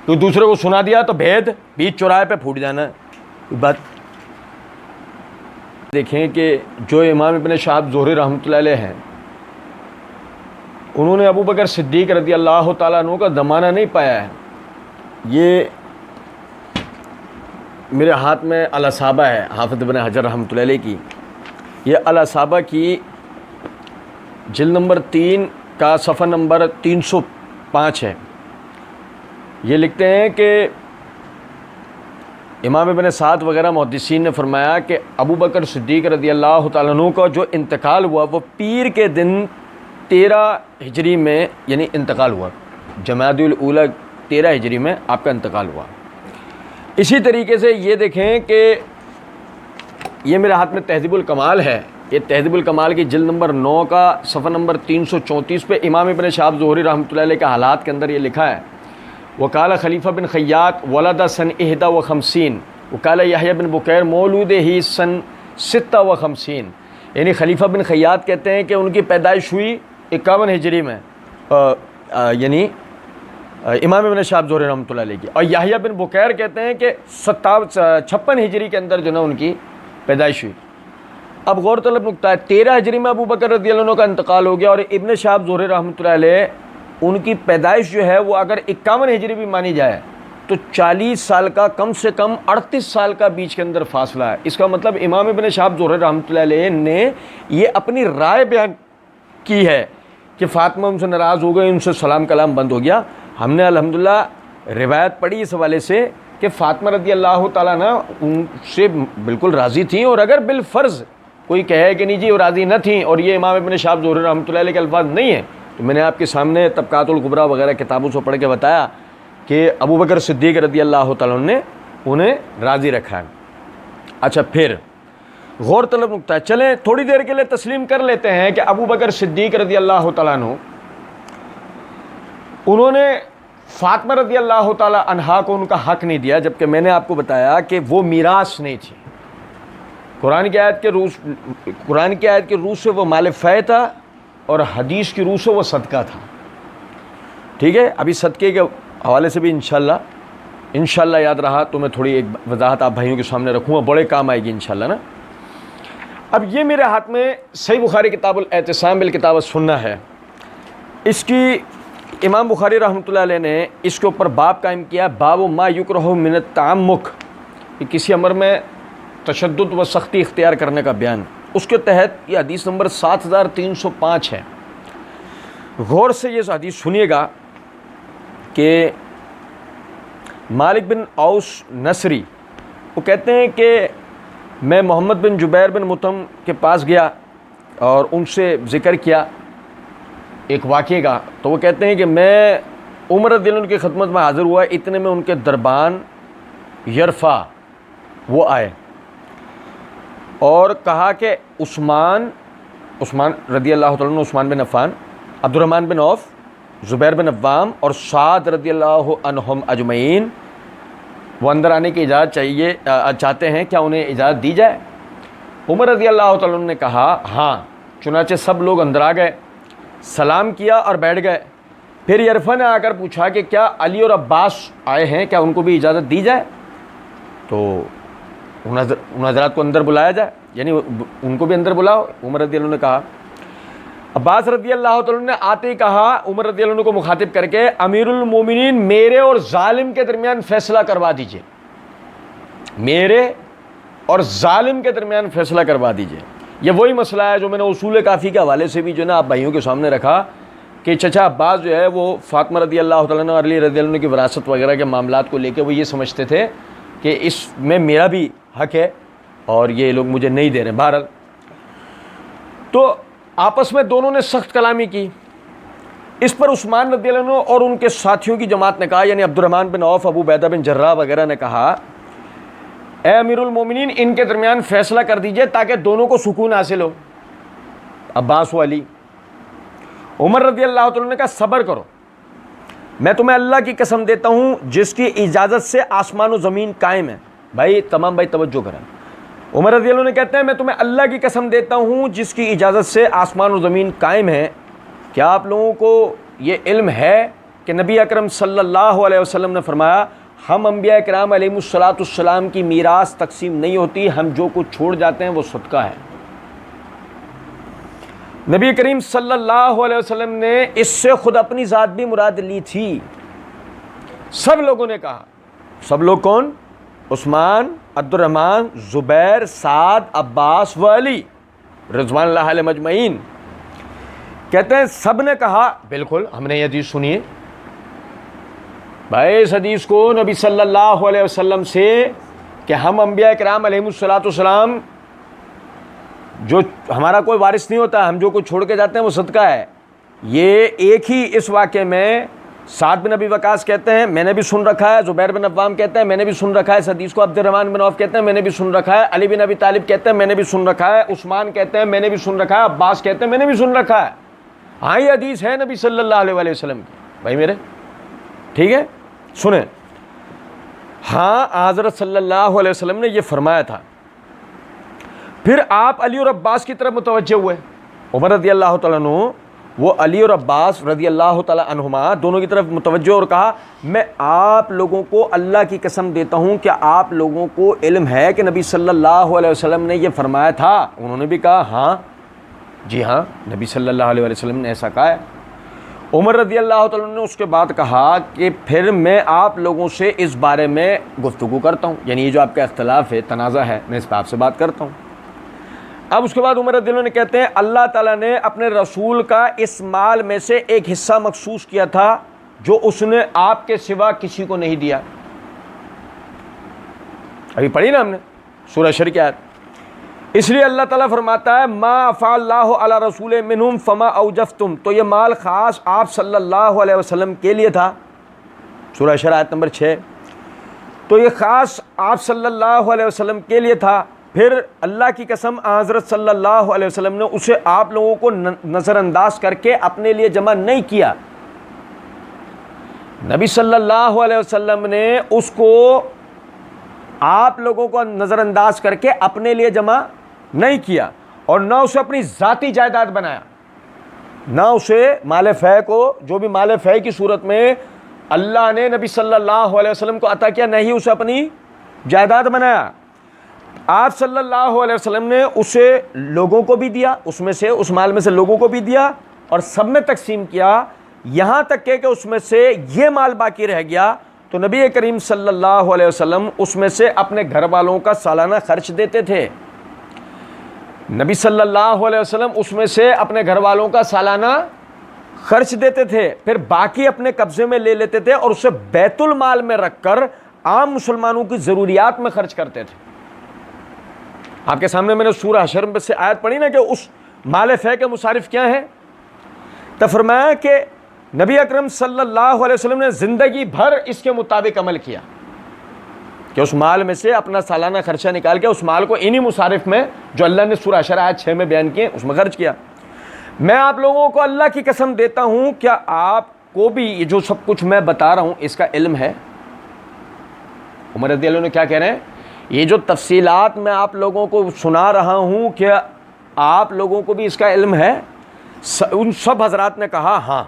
تو دوسرے کو سنا دیا تو بھید بیچ چوراہے پہ پھوٹ جانا ہے. بات دیکھیں کہ جو امام ابن شہاب زہری رحمۃ اللہ علیہ ہیں, انہوں نے ابو بکر صدیق رضی اللہ تعالیٰ عنہ کا زمانہ نہیں پایا ہے. یہ میرے ہاتھ میں الاصابہ ہے حافظ ابن حجر رحمۃ اللہ علیہ کی. یہ الاصابہ کی جلد نمبر 3 کا صفحہ نمبر 305 ہے. یہ لکھتے ہیں کہ امام ابن سعد وغیرہ محدثین نے فرمایا کہ ابو بکر صدیق رضی اللہ تعالیٰ عنہ کا جو انتقال ہوا وہ پیر کے دن 13 ہجری میں یعنی انتقال ہوا، جمادی الاولیٰ 13 ہجری میں آپ کا انتقال ہوا۔ اسی طریقے سے یہ دیکھیں کہ یہ میرے ہاتھ میں تہذیب الکمال ہے، یہ تہذیب الکمال کی جلد نمبر 9 کا صفحہ نمبر 334 پہ امام ابن شہاب زہری رحمۃ اللہ علیہ کے حالات کے اندر یہ لکھا ہے، وقال خلیفہ بن خیاط ولد سن 51 وقال یحییٰ بن بکیر مولود ہی سن 56، یعنی خلیفہ بن خیاط کہتے ہیں کہ ان کی پیدائش ہوئی 51 ہجری میں، یعنی امام ابن شہاب زہری رحمۃ اللہ علیہ کی، اور یحییٰ بن بکیر کہتے ہیں کہ 56 ہجری کے اندر جو نا ان کی پیدائش ہوئی۔ اب غور طلب نکتہ ہے، 13 ہجری میں ابو بکر رضی اللہ عنہ کا انتقال ہو گیا، اور ابن شہاب زہری رحمۃ اللہ علیہ ان کی پیدائش جو ہے وہ اگر 51 ہجری بھی مانی جائے تو 40 سال کا، کم سے کم 38 سال کا بیچ کے اندر فاصلہ ہے۔ اس کا مطلب امام ابن شہاب زہری رحمۃ اللہ علیہ نے یہ اپنی رائے بیان کی ہے کہ فاطمہ ان سے ناراض ہو گئی، ان سے سلام کلام بند ہو گیا۔ ہم نے الحمدللہ روایت پڑھی اس حوالے سے کہ فاطمہ رضی اللہ تعالیٰ عنہ ان سے بالکل راضی تھیں، اور اگر بالفرض کوئی کہے کہ نہیں جی وہ راضی نہ تھیں اور یہ امام ابن شہاب زہری رحمۃ اللہ علیہ کے الفاظ نہیں ہیں، تو میں نے آپ کے سامنے طبقات الکبریٰ وغیرہ کتابوں سے پڑھ کے بتایا کہ ابو بکر صدیق رضی اللہ تعالیٰ عنہ نے انہیں راضی رکھا ہے۔ اچھا پھر غور طلب نکتہ ہے، چلیں تھوڑی دیر کے لیے تسلیم کر لیتے ہیں کہ ابو بکر صدیق رضی اللہ تعالیٰ عنہ انہوں نے فاطمہ رضی اللہ تعالیٰ عنہا کو ان کا حق نہیں دیا، جبکہ میں نے آپ کو بتایا کہ وہ میراث نہیں تھی۔ قرآن کی آیت کے روح سے وہ مال فے تھا، اور حدیث کی روح سے وہ صدقہ تھا۔ ٹھیک ہے، ابھی صدقے کے حوالے سے بھی انشاءاللہ یاد رہا تو میں تھوڑی ایک وضاحت آپ بھائیوں کے سامنے رکھوں گا، بڑے کام آئے گی انشاءاللہ نا۔ اب یہ میرے ہاتھ میں صحیح بخاری کتاب الاعتصام بالکتاب والسنہ ہے، اس کی امام بخاری رحمۃ اللہ علیہ نے اس کے اوپر باب قائم کیا، باب ما یکرہ من التعمق، کہ کسی امر میں تشدد و سختی اختیار کرنے کا بیان۔ اس کے تحت یہ حدیث نمبر 7305 ہے۔ غور سے یہ حدیث سنیے گا کہ مالک بن اوس نصری وہ کہتے ہیں کہ میں محمد بن جبیر بن مطعم کے پاس گیا اور ان سے ذکر کیا ایک واقعے کا، تو وہ کہتے ہیں کہ میں عمر رضی اللہ عنہ کی خدمت میں حاضر ہوا، اتنے میں ان کے دربان یرفع وہ آئے اور کہا کہ عثمان رضی اللہ تعالیٰ عنہ، عثمان بن عفان، عبد الرحمن بن عوف، زبیر بن عوام اور سعد رضی اللہ عنہم اجمعین وہ اندر آنے کی اجازت چاہتے ہیں، کیا انہیں اجازت دی جائے؟ عمر رضی اللہ تعالیٰ عنہ نے کہا ہاں، چنانچہ سب لوگ اندر آ گئے، سلام کیا اور بیٹھ گئے۔ پھر یرفع نے آ کر پوچھا کہ کیا علی اور عباس آئے ہیں، کیا ان کو بھی اجازت دی جائے؟ تو ان حضرات کو اندر بلایا جائے، یعنی ان کو بھی اندر بلاؤ۔ عمر رضی اللہ عنہ نے کہا۔ عباس رضی اللہ تعالیٰ عنہ نے آتے ہی کہا عمر رضی اللہ عنہ کو مخاطب کر کے، امیر المومنین میرے اور ظالم کے درمیان فیصلہ کروا دیجئے، میرے اور ظالم کے درمیان فیصلہ کروا دیجئے۔ یہ وہی مسئلہ ہے جو میں نے اصول کافی کے حوالے سے بھی جو ہے نا آپ بھائیوں کے سامنے رکھا کہ چچا عباس جو ہے وہ فاطمہ رضی اللہ تعالیٰ عنہ اور علی رضی اللہ عنہ کی وراثت وغیرہ کے معاملات کو لے کے وہ یہ سمجھتے تھے کہ اس میں میرا بھی حق ہے اور یہ لوگ مجھے نہیں دے رہے۔ بہرحال تو آپس میں دونوں نے سخت کلامی کی۔ اس پر عثمان رضی اللہ عنہ اور ان کے ساتھیوں کی جماعت نے کہا، یعنی عبد الرحمن بن عوف، ابو عبیدہ بن جراح وغیرہ نے کہا، اے امیر المومنین ان کے درمیان فیصلہ کر دیجئے تاکہ دونوں کو سکون حاصل ہو، عباس و علی۔ عمر رضی اللہ تعالیٰ نے کہا صبر کرو، میں تمہیں اللہ کی قسم دیتا ہوں جس کی اجازت سے آسمان و زمین قائم ہے۔ بھائی تمام بھائی توجہ کریں، عمر رضی اللہ عنہ کہتے ہیں میں تمہیں اللہ کی قسم دیتا ہوں جس کی اجازت سے آسمان و زمین قائم ہے، کیا آپ لوگوں کو یہ علم ہے کہ نبی اکرم صلی اللہ علیہ وسلم نے فرمایا ہم انبیاء کرام علیہ السلام کی میراث تقسیم نہیں ہوتی، ہم جو کچھ چھوڑ جاتے ہیں وہ صدقہ ہے۔ نبی کریم صلی اللہ علیہ وسلم نے اس سے خود اپنی ذات بھی مراد لی تھی۔ سب لوگوں نے کہا، سب لوگ کون؟ عثمان، عبد الرحمن، زبیر، سعد، عباس و علی رضوان اللہ علیہم اجمعین، کہتے ہیں سب نے کہا بالکل ہم نے یہ حدیث سنی ہے۔ بھائی اس حدیث کو نبی صلی اللہ علیہ وسلم سے کہ ہم انبیاء کرام علیہ الصلوۃ والسلام جو ہمارا کوئی وارث نہیں ہوتا، ہم جو کچھ چھوڑ کے جاتے ہیں وہ صدقہ ہے. یہ ایک ہی اس واقعے میں سعد بن ابی وقاص کہتے ہیں میں نے بھی سن رکھا ہے، زبیر بن عوام کہتے ہیں میں نے بھی سن رکھا ہے، اس حدیث کو عبد الرحمن بن عوف کہتے ہیں میں نے بھی سن رکھا ہے، علی بن ابی طالب کہتے ہیں میں نے بھی سن رکھا ہے، عثمان کہتے ہیں میں نے بھی سن رکھا ہے، عباس کہتے ہیں میں نے بھی سن رکھا ہے. ہاں یہ حدیث ہے نبی صلی اللہ علیہ وسلم کی بھائی میرے، ٹھیک ہے سنیں. ہاں حضرت صلی اللہ علیہ وسلم نے یہ فرمایا تھا. پھر آپ علی اور عباس کی طرف متوجہ ہوئے. عمر رضی اللہ تعالیٰ عنہ وہ علی اور عباس رضی اللہ تعالیٰ عنہما دونوں کی طرف متوجہ اور کہا میں آپ لوگوں کو اللہ کی قسم دیتا ہوں کہ آپ لوگوں کو علم ہے کہ نبی صلی اللہ علیہ وسلم نے یہ فرمایا تھا؟ انہوں نے بھی کہا ہاں جی ہاں نبی صلی اللہ علیہ وسلم نے ایسا کہا ہے. عمر رضی اللہ تعالیٰ نے اس کے بعد کہا کہ پھر میں آپ لوگوں سے اس بارے میں گفتگو کرتا ہوں، یعنی یہ جو آپ کا اختلاف ہے تنازع ہے میں اس پہ آپ سے بات کرتا ہوں. اب اس کے بعد عمر رضی اللہ نے کہتے ہیں اللہ تعالیٰ نے اپنے رسول کا اس مال میں سے ایک حصہ مخصوص کیا تھا جو اس نے آپ کے سوا کسی کو نہیں دیا. ابھی پڑھی نا ہم نے سورہ شر کی آیت. اس لیے اللہ تعالیٰ فرماتا ہے ما افاء اللہ علی رسول منہم فما اوجفتم، تو یہ مال خاص آپ صلی اللہ علیہ وسلم کے لیے تھا. سورہ شر آیت نمبر 6. تو یہ خاص آپ صلی اللہ علیہ وسلم کے لیے تھا. پھر اللہ کی قسم حضرت صلی اللہ علیہ وسلم نے اسے آپ لوگوں کو نظر انداز کر کے اپنے لیے جمع نہیں کیا. نبی صلی اللہ علیہ وسلم نے اس کو آپ لوگوں کو نظر انداز کر کے اپنے لیے جمع نہیں کیا اور نہ اسے اپنی ذاتی جائیداد بنایا، نہ اسے مال فے کو، جو بھی مال فے کی صورت میں اللہ نے نبی صلی اللہ علیہ وسلم کو عطا کیا، نہیں اسے اپنی جائیداد بنایا. آپ صلی اللہ علیہ وسلم نے اسے لوگوں کو بھی دیا، اس میں سے اس مال میں سے لوگوں کو بھی دیا اور سب میں تقسیم کیا، یہاں تک کہ اس میں سے یہ مال باقی رہ گیا تو نبی کریم صلی اللہ علیہ وسلم اس میں سے اپنے گھر والوں کا سالانہ خرچ دیتے تھے. نبی صلی اللہ علیہ وسلم اس میں سے اپنے گھر والوں کا سالانہ خرچ دیتے تھے، پھر باقی اپنے قبضے میں لے لیتے تھے اور اسے بیت المال میں رکھ کر عام مسلمانوں کی ضروریات میں خرچ کرتے تھے. آپ کے سامنے میں نے سورہ حشر میں سے آیت پڑھی نا کہ اس مال فے کے مصارف کیا ہیں. تو فرمایا کہ نبی اکرم صلی اللہ علیہ وسلم نے زندگی بھر اس کے مطابق عمل کیا کہ اس مال میں سے اپنا سالانہ خرچہ نکال کے اس مال کو انہی مصارف میں جو اللہ نے سورہ حشر آیت 6 میں بیان کیے اس میں خرچ کیا. میں آپ لوگوں کو اللہ کی قسم دیتا ہوں کیا آپ کو بھی یہ جو سب کچھ میں بتا رہا ہوں اس کا علم ہے؟ عمر رضی اللہ عنہ نے کیا کہہ رہے ہیں؟ یہ جو تفصیلات میں آپ لوگوں کو سنا رہا ہوں کیا آپ لوگوں کو بھی اس کا علم ہے؟ ان سب حضرات نے کہا ہاں.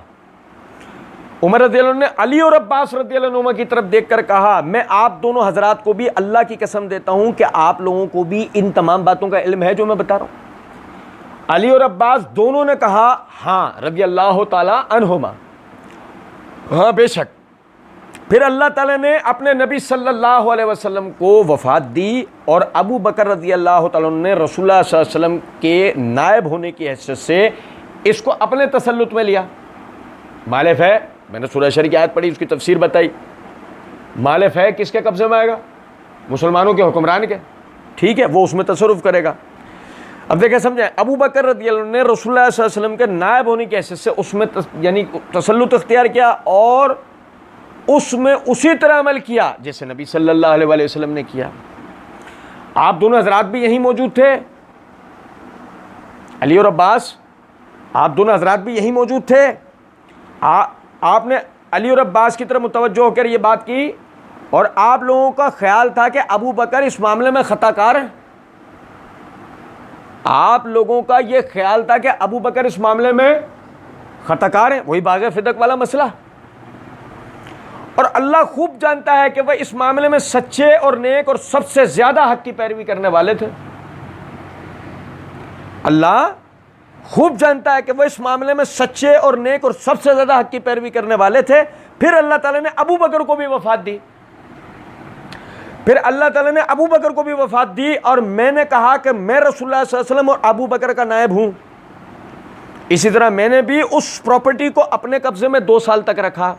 عمر رضی اللہ عنہ نے علی اور عباس رضی اللہ عنہما کی طرف دیکھ کر کہا میں آپ دونوں حضرات کو بھی اللہ کی قسم دیتا ہوں کہ آپ لوگوں کو بھی ان تمام باتوں کا علم ہے جو میں بتا رہا ہوں. علی اور عباس دونوں نے کہا ہاں رضی اللہ تعالی عنہما، ہاں بے شک. پھر اللہ تعالیٰ نے اپنے نبی صلی اللہ علیہ وسلم کو وفات دی اور ابو بکر رضی اللہ تعالیٰ نے رسول اللہ صلی اللہ علیہ وسلم کے نائب ہونے کی حیثیت سے اس کو اپنے تسلط میں لیا. مال فے میں نے سورہ شر کی آیت پڑھی، اس کی تفسیر بتائی. مال فے کس کے قبضے میں آئے گا؟ مسلمانوں کے حکمران کے، ٹھیک ہے، وہ اس میں تصرف کرے گا. اب دیکھیں سمجھیں، ابو بکر رضی اللہ عنہ نے رسول اللہ صلی اللہ علیہ وسلم کے نائب ہونے کی حیثیت سے اس میں یعنی تسلط اختیار کیا اور اس میں اسی طرح عمل کیا جیسے نبی صلی اللہ علیہ وسلم نے کیا. آپ دونوں حضرات بھی یہیں موجود تھے، علی اور عباس، آپ دونوں حضرات بھی یہیں موجود تھے. آپ نے علی اور عباس کی طرف متوجہ ہو کر یہ بات کی اور آپ لوگوں کا خیال تھا کہ ابو بکر اس معاملے میں خطا کار ہیں. آپ لوگوں کا یہ خیال تھا کہ ابو بکر اس معاملے میں خطا کار ہیں، وہی باغ فدق والا مسئلہ. اور اللہ خوب جانتا ہے کہ وہ اس معاملے میں سچے اور نیک اور سب سے زیادہ حق کی پیروی کرنے والے تھے. اللہ خوب جانتا ہے کہ وہ اس معاملے میں سچے اور نیک اور سب سے زیادہ حق کی پیروی کرنے والے تھے. پھر اللہ تعالیٰ نے ابو بکر کو بھی وفات دی، پھر اللہ تعالیٰ نے ابو بکر کو بھی وفات دی اور میں نے کہا کہ میں رسول اللہ صلی اللہ علیہ وسلم اور ابو بکر کا نائب ہوں. اسی طرح میں نے بھی اس پراپرٹی کو اپنے قبضے میں 2 سال تک رکھا.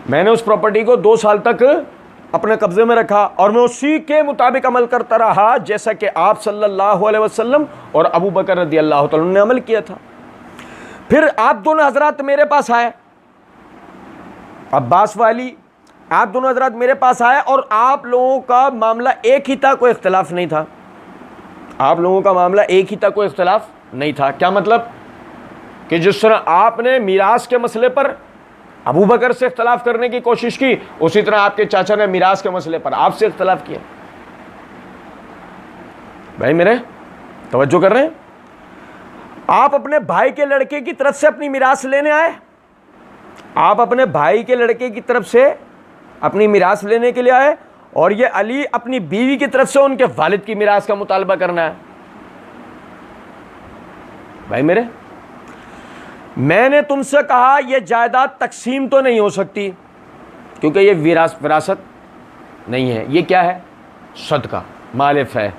میں نے اس پراپرٹی کو 2 سال تک اپنے قبضے میں رکھا اور میں اسی کے مطابق عمل کرتا رہا جیسا کہ آپ صلی اللہ علیہ وسلم اور ابو بکر رضی اللہ تعالیٰ عنہ نے عمل کیا تھا۔ پھر آپ دونوں حضرات میرے پاس آئے، عباس والی، آپ دونوں حضرات میرے پاس آئے اور آپ لوگوں کا معاملہ ایک ہی تھا، کوئی اختلاف نہیں تھا۔ آپ لوگوں کا معاملہ ایک ہی تھا، کوئی اختلاف نہیں تھا۔ کیا مطلب؟ کہ جس طرح آپ نے میراث کے مسئلے پر ابو بکر سے اختلاف کرنے کی کوشش کی، اسی طرح آپ کے چاچا نے میراث کے مسئلے پر آپ سے اختلاف کیا۔ بھائی میرے توجہ کر رہے ہیں؟ آپ اپنے بھائی کے لڑکے کی طرف سے اپنی میراث لینے آئے، آپ اپنے بھائی کے لڑکے کی طرف سے اپنی میراث لینے کے لیے آئے، اور یہ علی اپنی بیوی کی طرف سے ان کے والد کی میراث کا مطالبہ کرنا ہے۔ بھائی میرے، میں نے تم سے کہا یہ جائیداد تقسیم تو نہیں ہو سکتی کیونکہ یہ وراثت نہیں ہے، یہ کیا ہے؟ صدقہ، مال فیح۔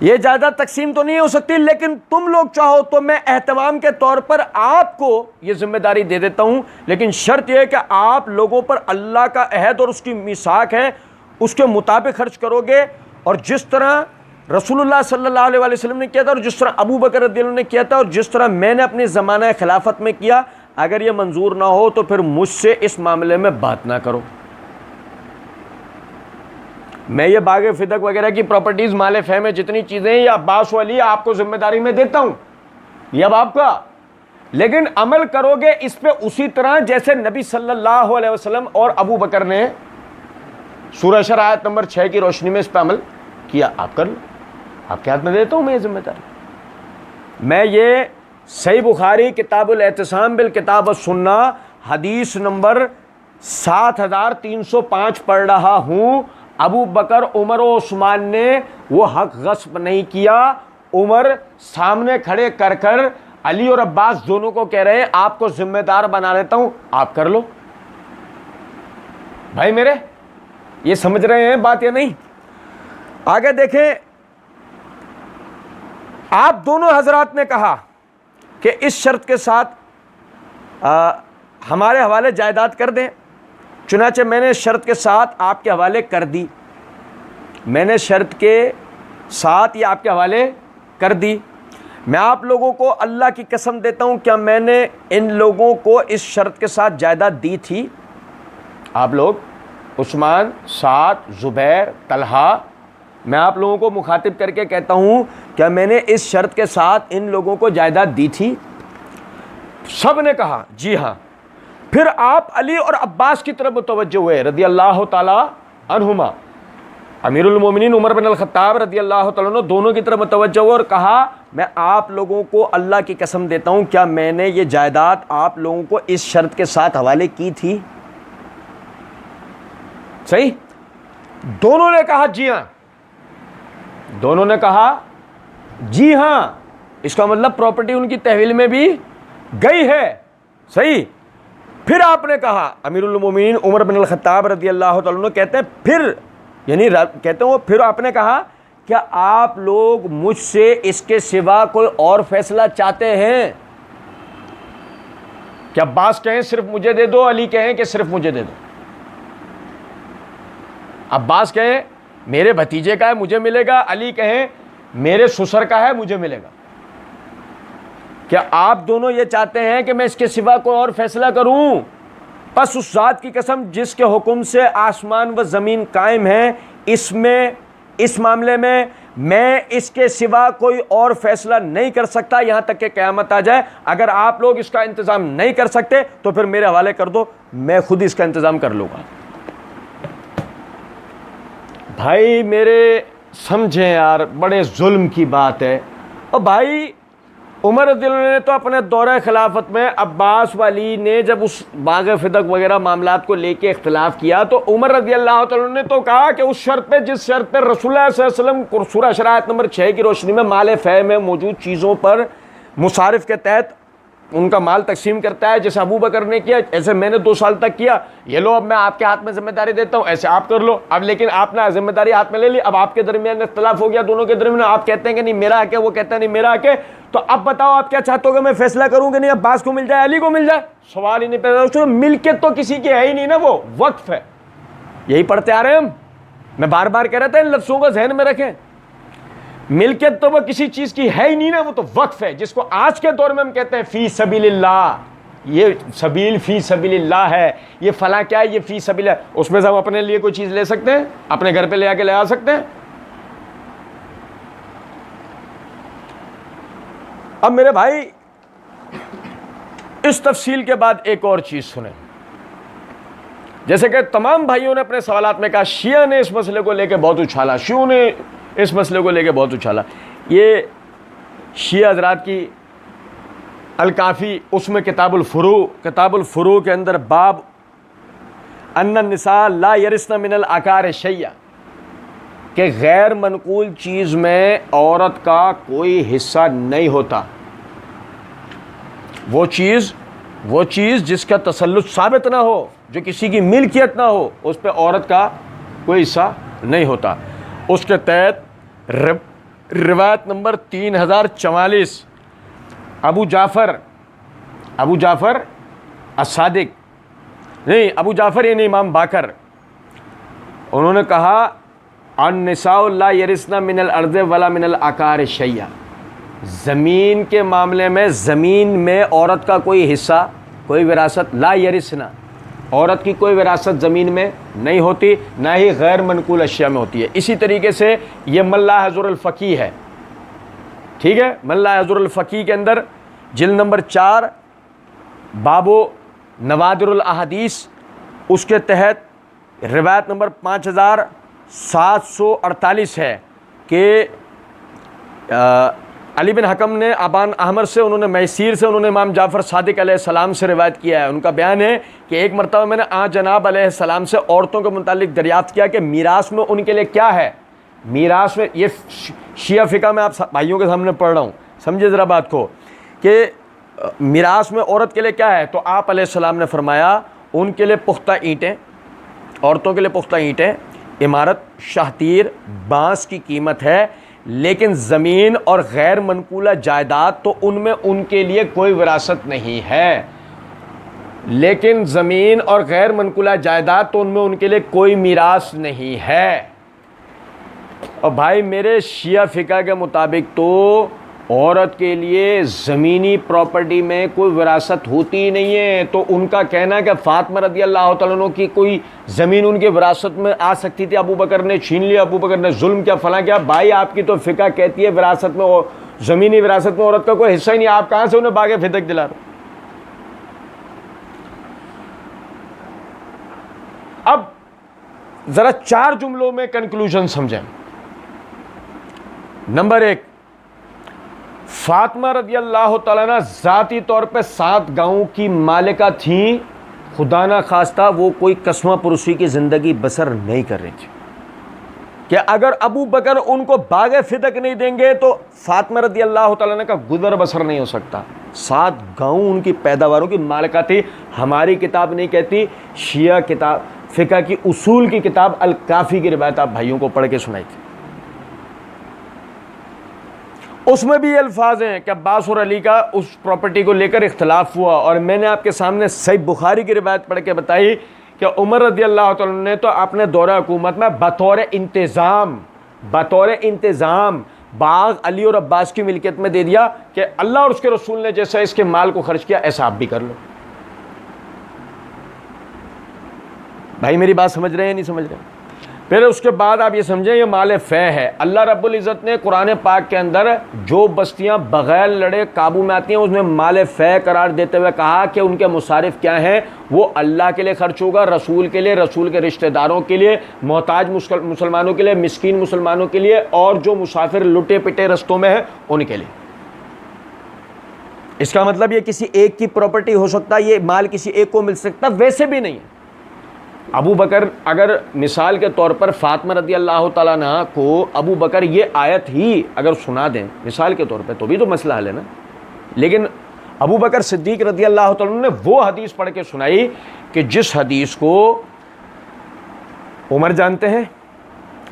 یہ جائیداد تقسیم تو نہیں ہو سکتی، لیکن تم لوگ چاہو تو میں اہتمام کے طور پر آپ کو یہ ذمہ داری دے دیتا ہوں، لیکن شرط یہ ہے کہ آپ لوگوں پر اللہ کا عہد اور اس کی میثاق ہے، اس کے مطابق خرچ کرو گے، اور جس طرح رسول اللہ صلی اللہ علیہ وسلم نے کیا تھا، اور جس طرح ابو بکر رضی اللہ عنہ نے کیا تھا، اور جس طرح میں نے اپنی زمانہ خلافت میں کیا، اگر یہ منظور نہ ہو تو پھر مجھ سے اس معاملے میں بات نہ کرو۔ میں یہ باغ فدق وغیرہ کی پراپرٹیز، مال فیح میں جتنی چیزیں ہیں، یہ عباس والی آپ کو ذمہ داری میں دیتا ہوں، یہ اب آپ کا، لیکن عمل کرو گے اس پہ اسی طرح جیسے نبی صلی اللہ علیہ وسلم اور ابو بکر نے سورہ شر آیت نمبر 6 کی روشنی میں اس پہ عمل کیا۔ آپ کر لو، آپ کے ہاتھ میں دیتا ہوں میں یہ ذمہ داری۔ میں یہ صحیح بخاری کتاب الاعتصام بالکتاب والسنہ حدیث نمبر 7305 پڑھ رہا ہوں۔ ابو بکر، عمر و عثمان نے وہ حق غصب نہیں کیا۔ عمر سامنے کھڑے کر کر علی اور عباس دونوں کو کہہ رہے ہیں آپ کو ذمہ دار بنا لیتا ہوں، آپ کر لو۔ بھائی میرے، یہ سمجھ رہے ہیں بات یا نہیں؟ آگے دیکھیں، آپ دونوں حضرات نے کہا کہ اس شرط کے ساتھ ہمارے حوالے جائیداد کر دیں، چنانچہ میں نے شرط کے ساتھ آپ کے حوالے کر دی، میں نے شرط کے ساتھ یہ آپ کے حوالے کر دی۔ میں آپ لوگوں کو اللہ کی قسم دیتا ہوں، کیا میں نے ان لوگوں کو اس شرط کے ساتھ جائیداد دی تھی؟ آپ لوگ عثمان، سعد، زبیر، طلحہ، میں آپ لوگوں کو مخاطب کر کے کہتا ہوں کیا میں نے اس شرط کے ساتھ ان لوگوں کو جائیداد دی تھی؟ سب نے کہا جی ہاں۔ پھر آپ علی اور عباس کی طرف متوجہ ہوئے رضی اللہ تعالی عنہما، امیر المومنین عمر بن الخطاب رضی اللہ تعالیٰ عنہ دونوں کی طرف متوجہ ہوئے اور کہا میں آپ لوگوں کو اللہ کی قسم دیتا ہوں، کیا میں نے یہ جائیداد آپ لوگوں کو اس شرط کے ساتھ حوالے کی تھی؟ صحیح؟ دونوں نے کہا جی ہاں، دونوں نے کہا جی ہاں، اس کا مطلب پراپرٹی ان کی تحویل میں بھی گئی ہے۔ صحیح؟ پھر آپ نے کہا، امیر المومنین عمر بن الخطاب رضی اللہ تعالیٰ عنہ کہتے ہیں پھر، یعنی کہتے ہیں پھر آپ نے کہا کیا آپ لوگ مجھ سے اس کے سوا کوئی اور فیصلہ چاہتے ہیں؟ کیا عباس کہیں صرف مجھے دے دو، علی کہیں کہ صرف مجھے دے دو؟ عباس کہیں میرے بھتیجے کا ہے مجھے ملے گا، علی کہیں میرے سسر کا ہے مجھے ملے گا۔ کیا آپ دونوں یہ چاہتے ہیں کہ میں اس کے سوا کوئی اور فیصلہ کروں؟ پس اس ذات کی قسم جس کے حکم سے آسمان و زمین قائم ہیں، اس معاملے میں اس کے سوا کوئی اور فیصلہ نہیں کر سکتا یہاں تک کہ قیامت آ جائے۔ اگر آپ لوگ اس کا انتظام نہیں کر سکتے تو پھر میرے حوالے کر دو، میں خود اس کا انتظام کر لوں گا۔ بھائی میرے سمجھیں یار، بڑے ظلم کی بات ہے۔ اور بھائی عمر رضی اللہ عنہ نے تو اپنے دورہ خلافت میں عباس والی نے جب اس باغ فدق وغیرہ معاملات کو لے کے اختلاف کیا تو عمر رضی اللہ تعالیٰ نے تو کہا کہ اس شرط پہ جس شرط پہ رسول اللہ صلی اللہ علیہ وسلم سورہ شرائط نمبر 6 کی روشنی میں مال فیح میں موجود چیزوں پر مصارف کے تحت ان کا مال تقسیم کرتا ہے، جیسے ابو بکر نے کیا ایسے میں نے 2 سال تک کیا، یہ لو اب میں آپ کے ہاتھ میں ذمہ داری دیتا ہوں، ایسے آپ کر لو۔ اب لیکن آپ نے ذمہ داری ہاتھ میں لے لی، اب آپ کے درمیان اختلاف ہو گیا، دونوں کے درمیان، آپ کہتے ہیں کہ نہیں میرا حق ہے، وہ کہتے ہیں نہیں میرا حق ہے، تو اب بتاؤ آپ کیا چاہتے ہو کہ میں فیصلہ کروں کہ نہیں عباس کو مل جائے علی کو مل جائے؟ سوال ہی نہیں پیدا ہوتا، ملکیت تو کسی کی ہے ہی نہیں نا، وہ وقف ہے۔ یہی پڑھتے آ رہے ہیں ہم. میں بار بار کہہ رہا تھا ان لفظوں کو ذہن میں رکھیں. ملکیت تو وہ کسی چیز کی ہے ہی نہیں نا, وہ تو وقف ہے, جس کو آج کے دور میں ہم کہتے ہیں فی سبیل اللہ, یہ سبیل فی سبیل اللہ ہے, یہ فلاں کیا ہے, یہ فی سبیل ہے. اس میں سے ہم اپنے لیے کوئی چیز لے سکتے ہیں, اپنے گھر پہ لے آ کے لے آ سکتے ہیں؟ اب میرے بھائی اس تفصیل کے بعد ایک اور چیز سنیں. جیسے کہ تمام بھائیوں نے اپنے سوالات میں کہا شیعہ نے اس مسئلے کو لے کے بہت اچھالا, شیعوں نے اس مسئلے کو لے کے بہت اچھالا. یہ شیعہ حضرات کی الکافی, اس میں کتاب الفروع کے اندر باب ان النساء لا یرثن من العقار شیئا, کہ غیر منقول چیز میں عورت کا کوئی حصہ نہیں ہوتا. وہ چیز جس کا تسلط ثابت نہ ہو, جو کسی کی ملکیت نہ ہو, اس پہ عورت کا کوئی حصہ نہیں ہوتا. اس کے تحت روایت نمبر 3044 ابو جعفر الصادق, نہیں ابو جعفر یعنی امام باقر, انہوں نے کہا النساء لا یرثن من الارض ولا من العقار شیئا, زمین کے معاملے میں زمین میں عورت کا کوئی حصہ, کوئی وراثت, لا یرثن, عورت کی کوئی وراثت زمین میں نہیں ہوتی, نہ ہی غیر منقول اشیاء میں ہوتی ہے. اسی طریقے سے یہ من لا یحضر الفقیہ ہے, ٹھیک ہے, من لا یحضر الفقیہ کے اندر جلد نمبر 4 باب نوادر الاحادیث, اس کے تحت روایت نمبر 5748 ہے کہ علی بن حکم نے ابان احمر سے, انہوں نے میسیر سے, انہوں نے امام جعفر صادق علیہ السلام سے روایت کیا ہے. ان کا بیان ہے کہ ایک مرتبہ میں نے جناب علیہ السلام سے عورتوں کے متعلق دریافت کیا کہ میراث میں ان کے لیے کیا ہے. میراث میں, یہ شیعہ فقہ میں آپ بھائیوں کے سامنے پڑھ رہا ہوں, سمجھے ذرا بات کو, کہ میراث میں عورت کے لیے کیا ہے. تو آپ علیہ السلام نے فرمایا ان کے لیے پختہ اینٹیں, عورتوں کے لیے پختہ اینٹیں, عمارت, شاہتیر, بانس کی قیمت ہے, لیکن زمین اور غیر منقولہ جائیداد تو ان میں ان کے لیے کوئی وراثت نہیں ہے. لیکن زمین اور غیر منقولہ جائیداد تو ان میں ان کے لیے کوئی میراث نہیں ہے. اور بھائی میرے شیعہ فقہ کے مطابق تو عورت کے لیے زمینی پراپرٹی میں کوئی وراثت ہوتی ہی نہیں ہے. تو ان کا کہنا ہے کہ فاطمہ رضی اللہ تعالیٰ عنہ کی کوئی زمین ان کی وراثت میں آ سکتی تھی, ابو بکر نے چھین لیا, ابو بکر نے ظلم کیا, فلاں کیا. بھائی آپ کی تو فقہ کہتی ہے وراثت میں, زمینی وراثت میں عورت کا کوئی حصہ ہی نہیں, آپ کہاں سے انہیں باغ فدق دلا رہے. اب ذرا 4 جملوں میں کنکلوژن سمجھیں. نمبر 1, فاطمہ رضی اللہ تعالیٰ عنہ ذاتی طور پہ 7 گاؤں کی مالکہ تھیں, خدا نہ خواستہ وہ کوئی قسمہ پرسی کی زندگی بسر نہیں کر رہی تھی, کہ اگر ابو بکر ان کو باغ فدق نہیں دیں گے تو فاطمہ رضی اللہ تعالیٰ عنہ کا گزر بسر نہیں ہو سکتا. 7 گاؤں ان کی پیداواروں کی مالکہ تھی. ہماری کتاب نہیں کہتی, شیعہ کتاب فقہ کی اصول کی کتاب الکافی کی روایت آپ بھائیوں کو پڑھ کے سنائی تھی. اس میں بھی یہ الفاظ ہیں کہ عباس اور علی کا اس پراپرٹی کو لے کر اختلاف ہوا, اور میں نے آپ کے سامنے صحیح بخاری کی روایت پڑھ کے بتائی کہ عمر رضی اللہ تعالیٰ نے تو اپنے دورہ حکومت میں بطور انتظام باغ علی اور عباس کی ملکیت میں دے دیا کہ اللہ اور اس کے رسول نے جیسا اس کے مال کو خرچ کیا ایسا آپ بھی کر لو. بھائی میری بات سمجھ رہے ہیں نہیں سمجھ رہے ہیں؟ پھر اس کے بعد آپ یہ سمجھیں یہ مال فے ہے. اللہ رب العزت نے قرآن پاک کے اندر جو بستیاں بغیر لڑے قابو میں آتی ہیں اس میں مال فے قرار دیتے ہوئے کہا کہ ان کے مصارف کیا ہیں, وہ اللہ کے لیے خرچ ہوگا, رسول کے لیے, رسول کے رشتہ داروں کے لیے, محتاج مسلمانوں کے لیے, مسکین مسلمانوں کے لیے, اور جو مسافر لٹے پٹے رستوں میں ہیں ان کے لیے. اس کا مطلب یہ کسی ایک کی پراپرٹی ہو سکتا, یہ مال کسی ایک کو مل سکتا, ویسے بھی نہیں ہے. ابو بکر, اگر مثال کے طور پر فاطمہ رضی اللہ تعالیٰ عنہ کو ابو بکر یہ آیت ہی اگر سنا دیں مثال کے طور پہ تو بھی تو مسئلہ حل ہے نا. لیکن ابو بکر صدیق رضی اللہ تعالیٰ عنہ نے وہ حدیث پڑھ کے سنائی کہ جس حدیث کو عمر جانتے ہیں,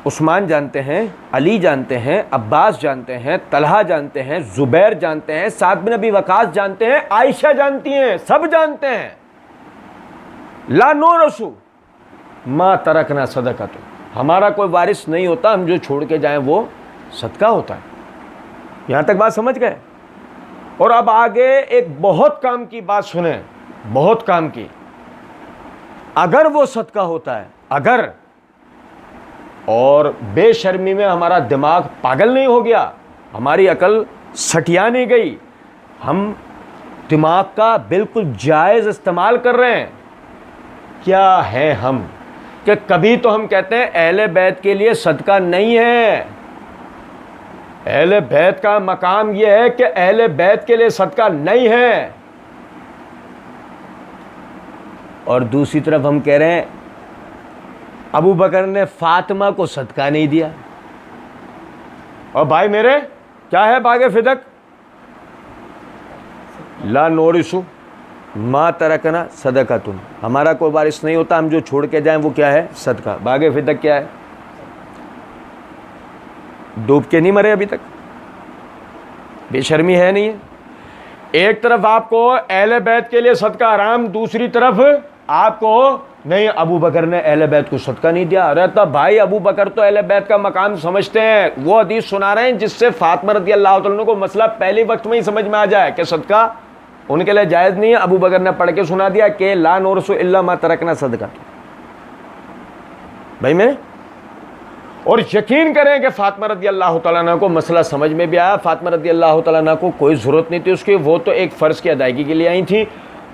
عثمان جانتے ہیں, علی جانتے ہیں, عباس جانتے ہیں, طلحہ جانتے ہیں, زبیر جانتے ہیں, سعد بن ابی وقاص جانتے ہیں, عائشہ جانتی ہیں, سب جانتے ہیں. لا نو رسو ما ترکنا صدقۃ، ہمارا کوئی وارث نہیں ہوتا، ہم جو چھوڑ کے جائیں وہ صدقہ ہوتا ہے. یہاں تک بات سمجھ گئے؟ اور اب آگے ایک بہت کام کی بات سنیں، بہت کام کی. اگر وہ صدقہ ہوتا ہے، اگر، اور بے شرمی میں ہمارا دماغ پاگل نہیں ہو گیا، ہماری عقل سٹیا نہیں گئی، ہم دماغ کا بالکل جائز استعمال کر رہے ہیں. کیا ہے ہم کہ کبھی تو ہم کہتے ہیں اہل بیت کے لیے صدقہ نہیں ہے. اہل بیت کا مقام یہ ہے کہ اہل بیت کے لیے صدقہ نہیں ہے، اور دوسری طرف ہم کہہ رہے ہیں ابو بکر نے فاطمہ کو صدقہ نہیں دیا. اور بھائی میرے کیا ہے باغ فدق؟ لا نورث ما ترکنا صدقۃ، ہمارا کوئی وارث نہیں ہوتا، ہم جو چھوڑ کے جائیں وہ کیا ہے؟ صدقہ. باغ فدق کیا ہے؟ ڈوب کے نہیں مرے ابھی تک، بے شرمی ہے نہیں ہے. ایک طرف آپ کو اہل بیت کے لیے صدقہ حرام، دوسری طرف آپ کو نہیں ابو بکر نے اہل بیت کو صدقہ نہیں دیا. ارے تو بھائی ابو بکر تو اہل بیت کا مقام سمجھتے ہیں، وہ حدیث سنا رہے ہیں جس سے فاطمہ رضی اللہ تعالیٰ عنہ کو مسئلہ پہلے وقت میں ہی سمجھ میں آ جائے کہ صدقہ ان کے لیے جائز نہیں ہے. ابو بکر نے پڑھ کے سنا دیا کہ لا نورث الا ما ترکنا صدقہ. بھائی میں، اور یقین کریں کہ فاطمہ رضی اللہ تعالیٰ عنہ کو مسئلہ سمجھ میں بھی آیا. فاطمہ رضی اللہ تعالیٰ عنہ کو کوئی ضرورت نہیں تھی اس کی، وہ تو ایک فرض کی ادائیگی کے لیے آئی تھیں.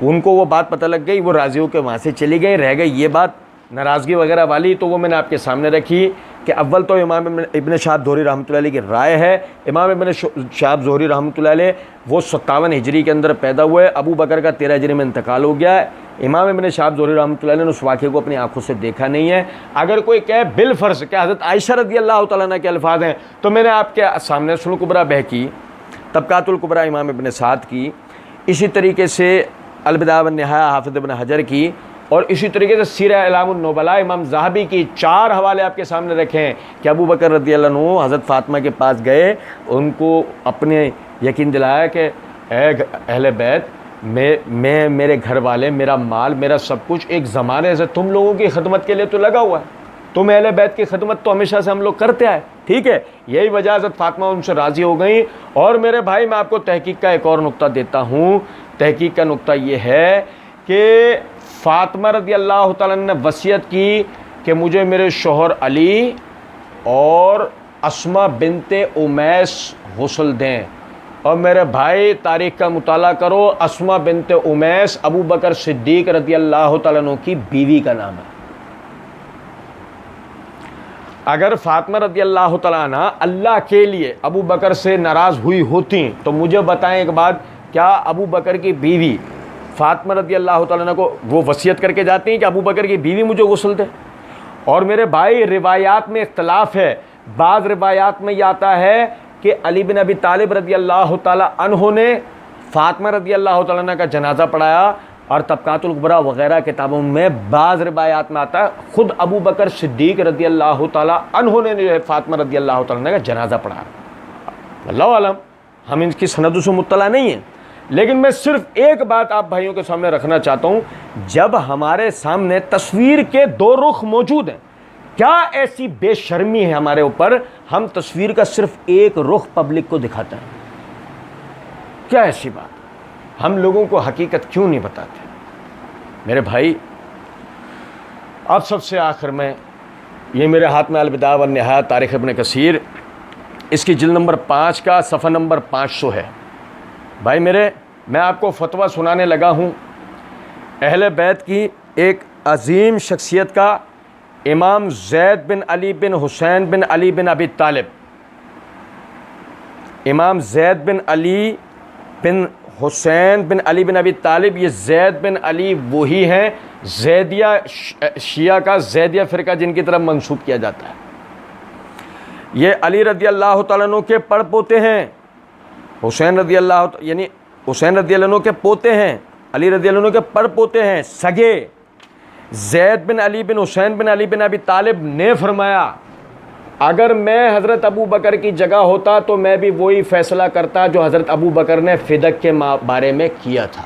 ان کو وہ بات پتہ لگ گئی، وہ راضی ہو کے وہاں سے چلی گئی. رہ گئی یہ بات ناراضگی وغیرہ والی، تو وہ میں نے آپ کے سامنے رکھی کہ اول تو امام ابن شہاب زہری رحمۃ اللہ علیہ کی رائے ہے. امام ابن شہاب زہری رحمۃ اللہ علیہ وہ 57 ہجری کے اندر پیدا ہوئے، ابو بکر کا 13 ہجری میں انتقال ہو گیا ہے. امام ابن شہاب زہری رحمۃ اللہ علیہ نے اس واقعے کو اپنی آنکھوں سے دیکھا نہیں ہے. اگر کوئی کہے بالفرض کہ حضرت عائشہ رضی اللہ تعالیٰ عنہ کے الفاظ ہیں، تو میں نے آپ کے سامنے سنن الکبریٰ بہقی، طبقات الکبریٰ امام ابن سعد کی، اسی طریقے سے البدایہ والنہایہ حافظ ابن حجر کی، اور اسی طریقے سے سیرہ اعلام النبلاء امام ذہبی کی 4 حوالے آپ کے سامنے رکھے ہیں کہ ابو بکر رضی اللہ عنہ حضرت فاطمہ کے پاس گئے، ان کو اپنے یقین دلایا کہ اے اہل بیت، میں میرے گھر والے، میرا مال، میرا سب کچھ ایک زمانے سے تم لوگوں کی خدمت کے لیے تو لگا ہوا ہے، تم اہل بیت کی خدمت تو ہمیشہ سے ہم لوگ کرتے آئے، ٹھیک ہے. یہی وجہ حضرت فاطمہ ان سے راضی ہو گئیں. اور میرے بھائی میں آپ کو تحقیق کا ایک اور نقطہ دیتا ہوں. تحقیق کا نقطہ یہ ہے کہ فاطمہ رضی اللہ تعالیٰ نے وصیت کی کہ مجھے میرے شوہر علی اور اسماء بنت امیس غسل دیں. اور میرے بھائی تاریخ کا مطالعہ کرو، اسماء بنت امیس ابو بکر صدیق رضی اللہ تعالیٰ عنہ کی بیوی کا نام ہے. اگر فاطمہ رضی اللہ تعالیٰ عنہ اللہ کے لیے ابو بکر سے ناراض ہوئی ہوتی تو مجھے بتائیں ایک بات، کیا ابو بکر کی بیوی فاطمہ رضی اللہ تعالیٰ عنہ کو وہ وصیت کر کے جاتی ہیں کہ ابو بکر کی بیوی مجھے غسل دے؟ اور میرے بھائی روایات میں اختلاف ہے. بعض روایات میں یہ آتا ہے کہ علی بن ابی طالب رضی اللہ تعالیٰ عنہ نے فاطمہ رضی اللہ تعالیٰ عنہ کا جنازہ پڑھایا، اور طبقات الکبریٰ وغیرہ کتابوں میں بعض روایات میں آتا ہے خود ابو بکر صدیق رضی اللہ تعالیٰ عنہ نے جو ہے فاطمہ رضی اللہ تعالیٰ عنہ کا جنازہ پڑھایا. اللہ عالم، ہم ان کی سندوں سے مطلع نہیں ہیں. لیکن میں صرف ایک بات آپ بھائیوں کے سامنے رکھنا چاہتا ہوں، جب ہمارے سامنے تصویر کے 2 رخ موجود ہیں، کیا ایسی بے شرمی ہے ہمارے اوپر ہم تصویر کا صرف ایک رخ پبلک کو دکھاتے ہیں؟ کیا ایسی بات؟ ہم لوگوں کو حقیقت کیوں نہیں بتاتے؟ میرے بھائی اب سب سے آخر میں، یہ میرے ہاتھ میں البدایہ والنہایہ تاریخ ابن کثیر، اس کی جلد نمبر 5 کا صفحہ نمبر 500 ہے. بھائی میرے، میں آپ کو فتویٰ سنانے لگا ہوں اہل بیت کی ایک عظیم شخصیت کا، امام زید بن علی بن حسین بن علی بن ابی طالب. امام زید بن علی بن حسین بن علی بن ابی طالب، یہ زید بن علی وہی ہیں زیدیہ شیعہ کا زیدیہ فرقہ جن کی طرف منسوب کیا جاتا ہے. یہ علی رضی اللہ تعالیٰ عنہ کے پڑ پوتے ہیں، حسین رضی اللہ یعنی حسین رضی اللہ عنہ کے پوتے ہیں، علی رضی اللہ عنہ کے پڑ پوتے ہیں سگے. زید بن علی بن حسین بن علی بن ابی طالب نے فرمایا اگر میں حضرت ابو بکر کی جگہ ہوتا تو میں بھی وہی فیصلہ کرتا جو حضرت ابو بکر نے فدق کے بارے میں کیا تھا.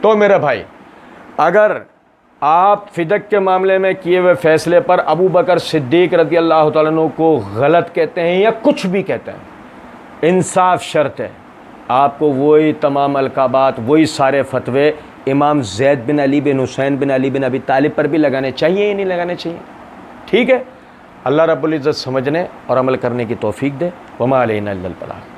تو میرے بھائی، اگر آپ فدق کے معاملے میں کیے ہوئے فیصلے پر ابو بکر صدیق رضی اللہ تعالیٰ عنہ کو غلط کہتے ہیں یا کچھ بھی کہتے ہیں، انصاف شرط ہے، آپ کو وہی تمام القابات، وہی سارے فتوے امام زید بن علی بن حسین بن علی بن ابی طالب پر بھی لگانے چاہیے یا نہیں لگانے چاہیے؟ ٹھیک ہے، اللہ رب العزت سمجھنے اور عمل کرنے کی توفیق دے۔ وما علینا الا البلاغ۔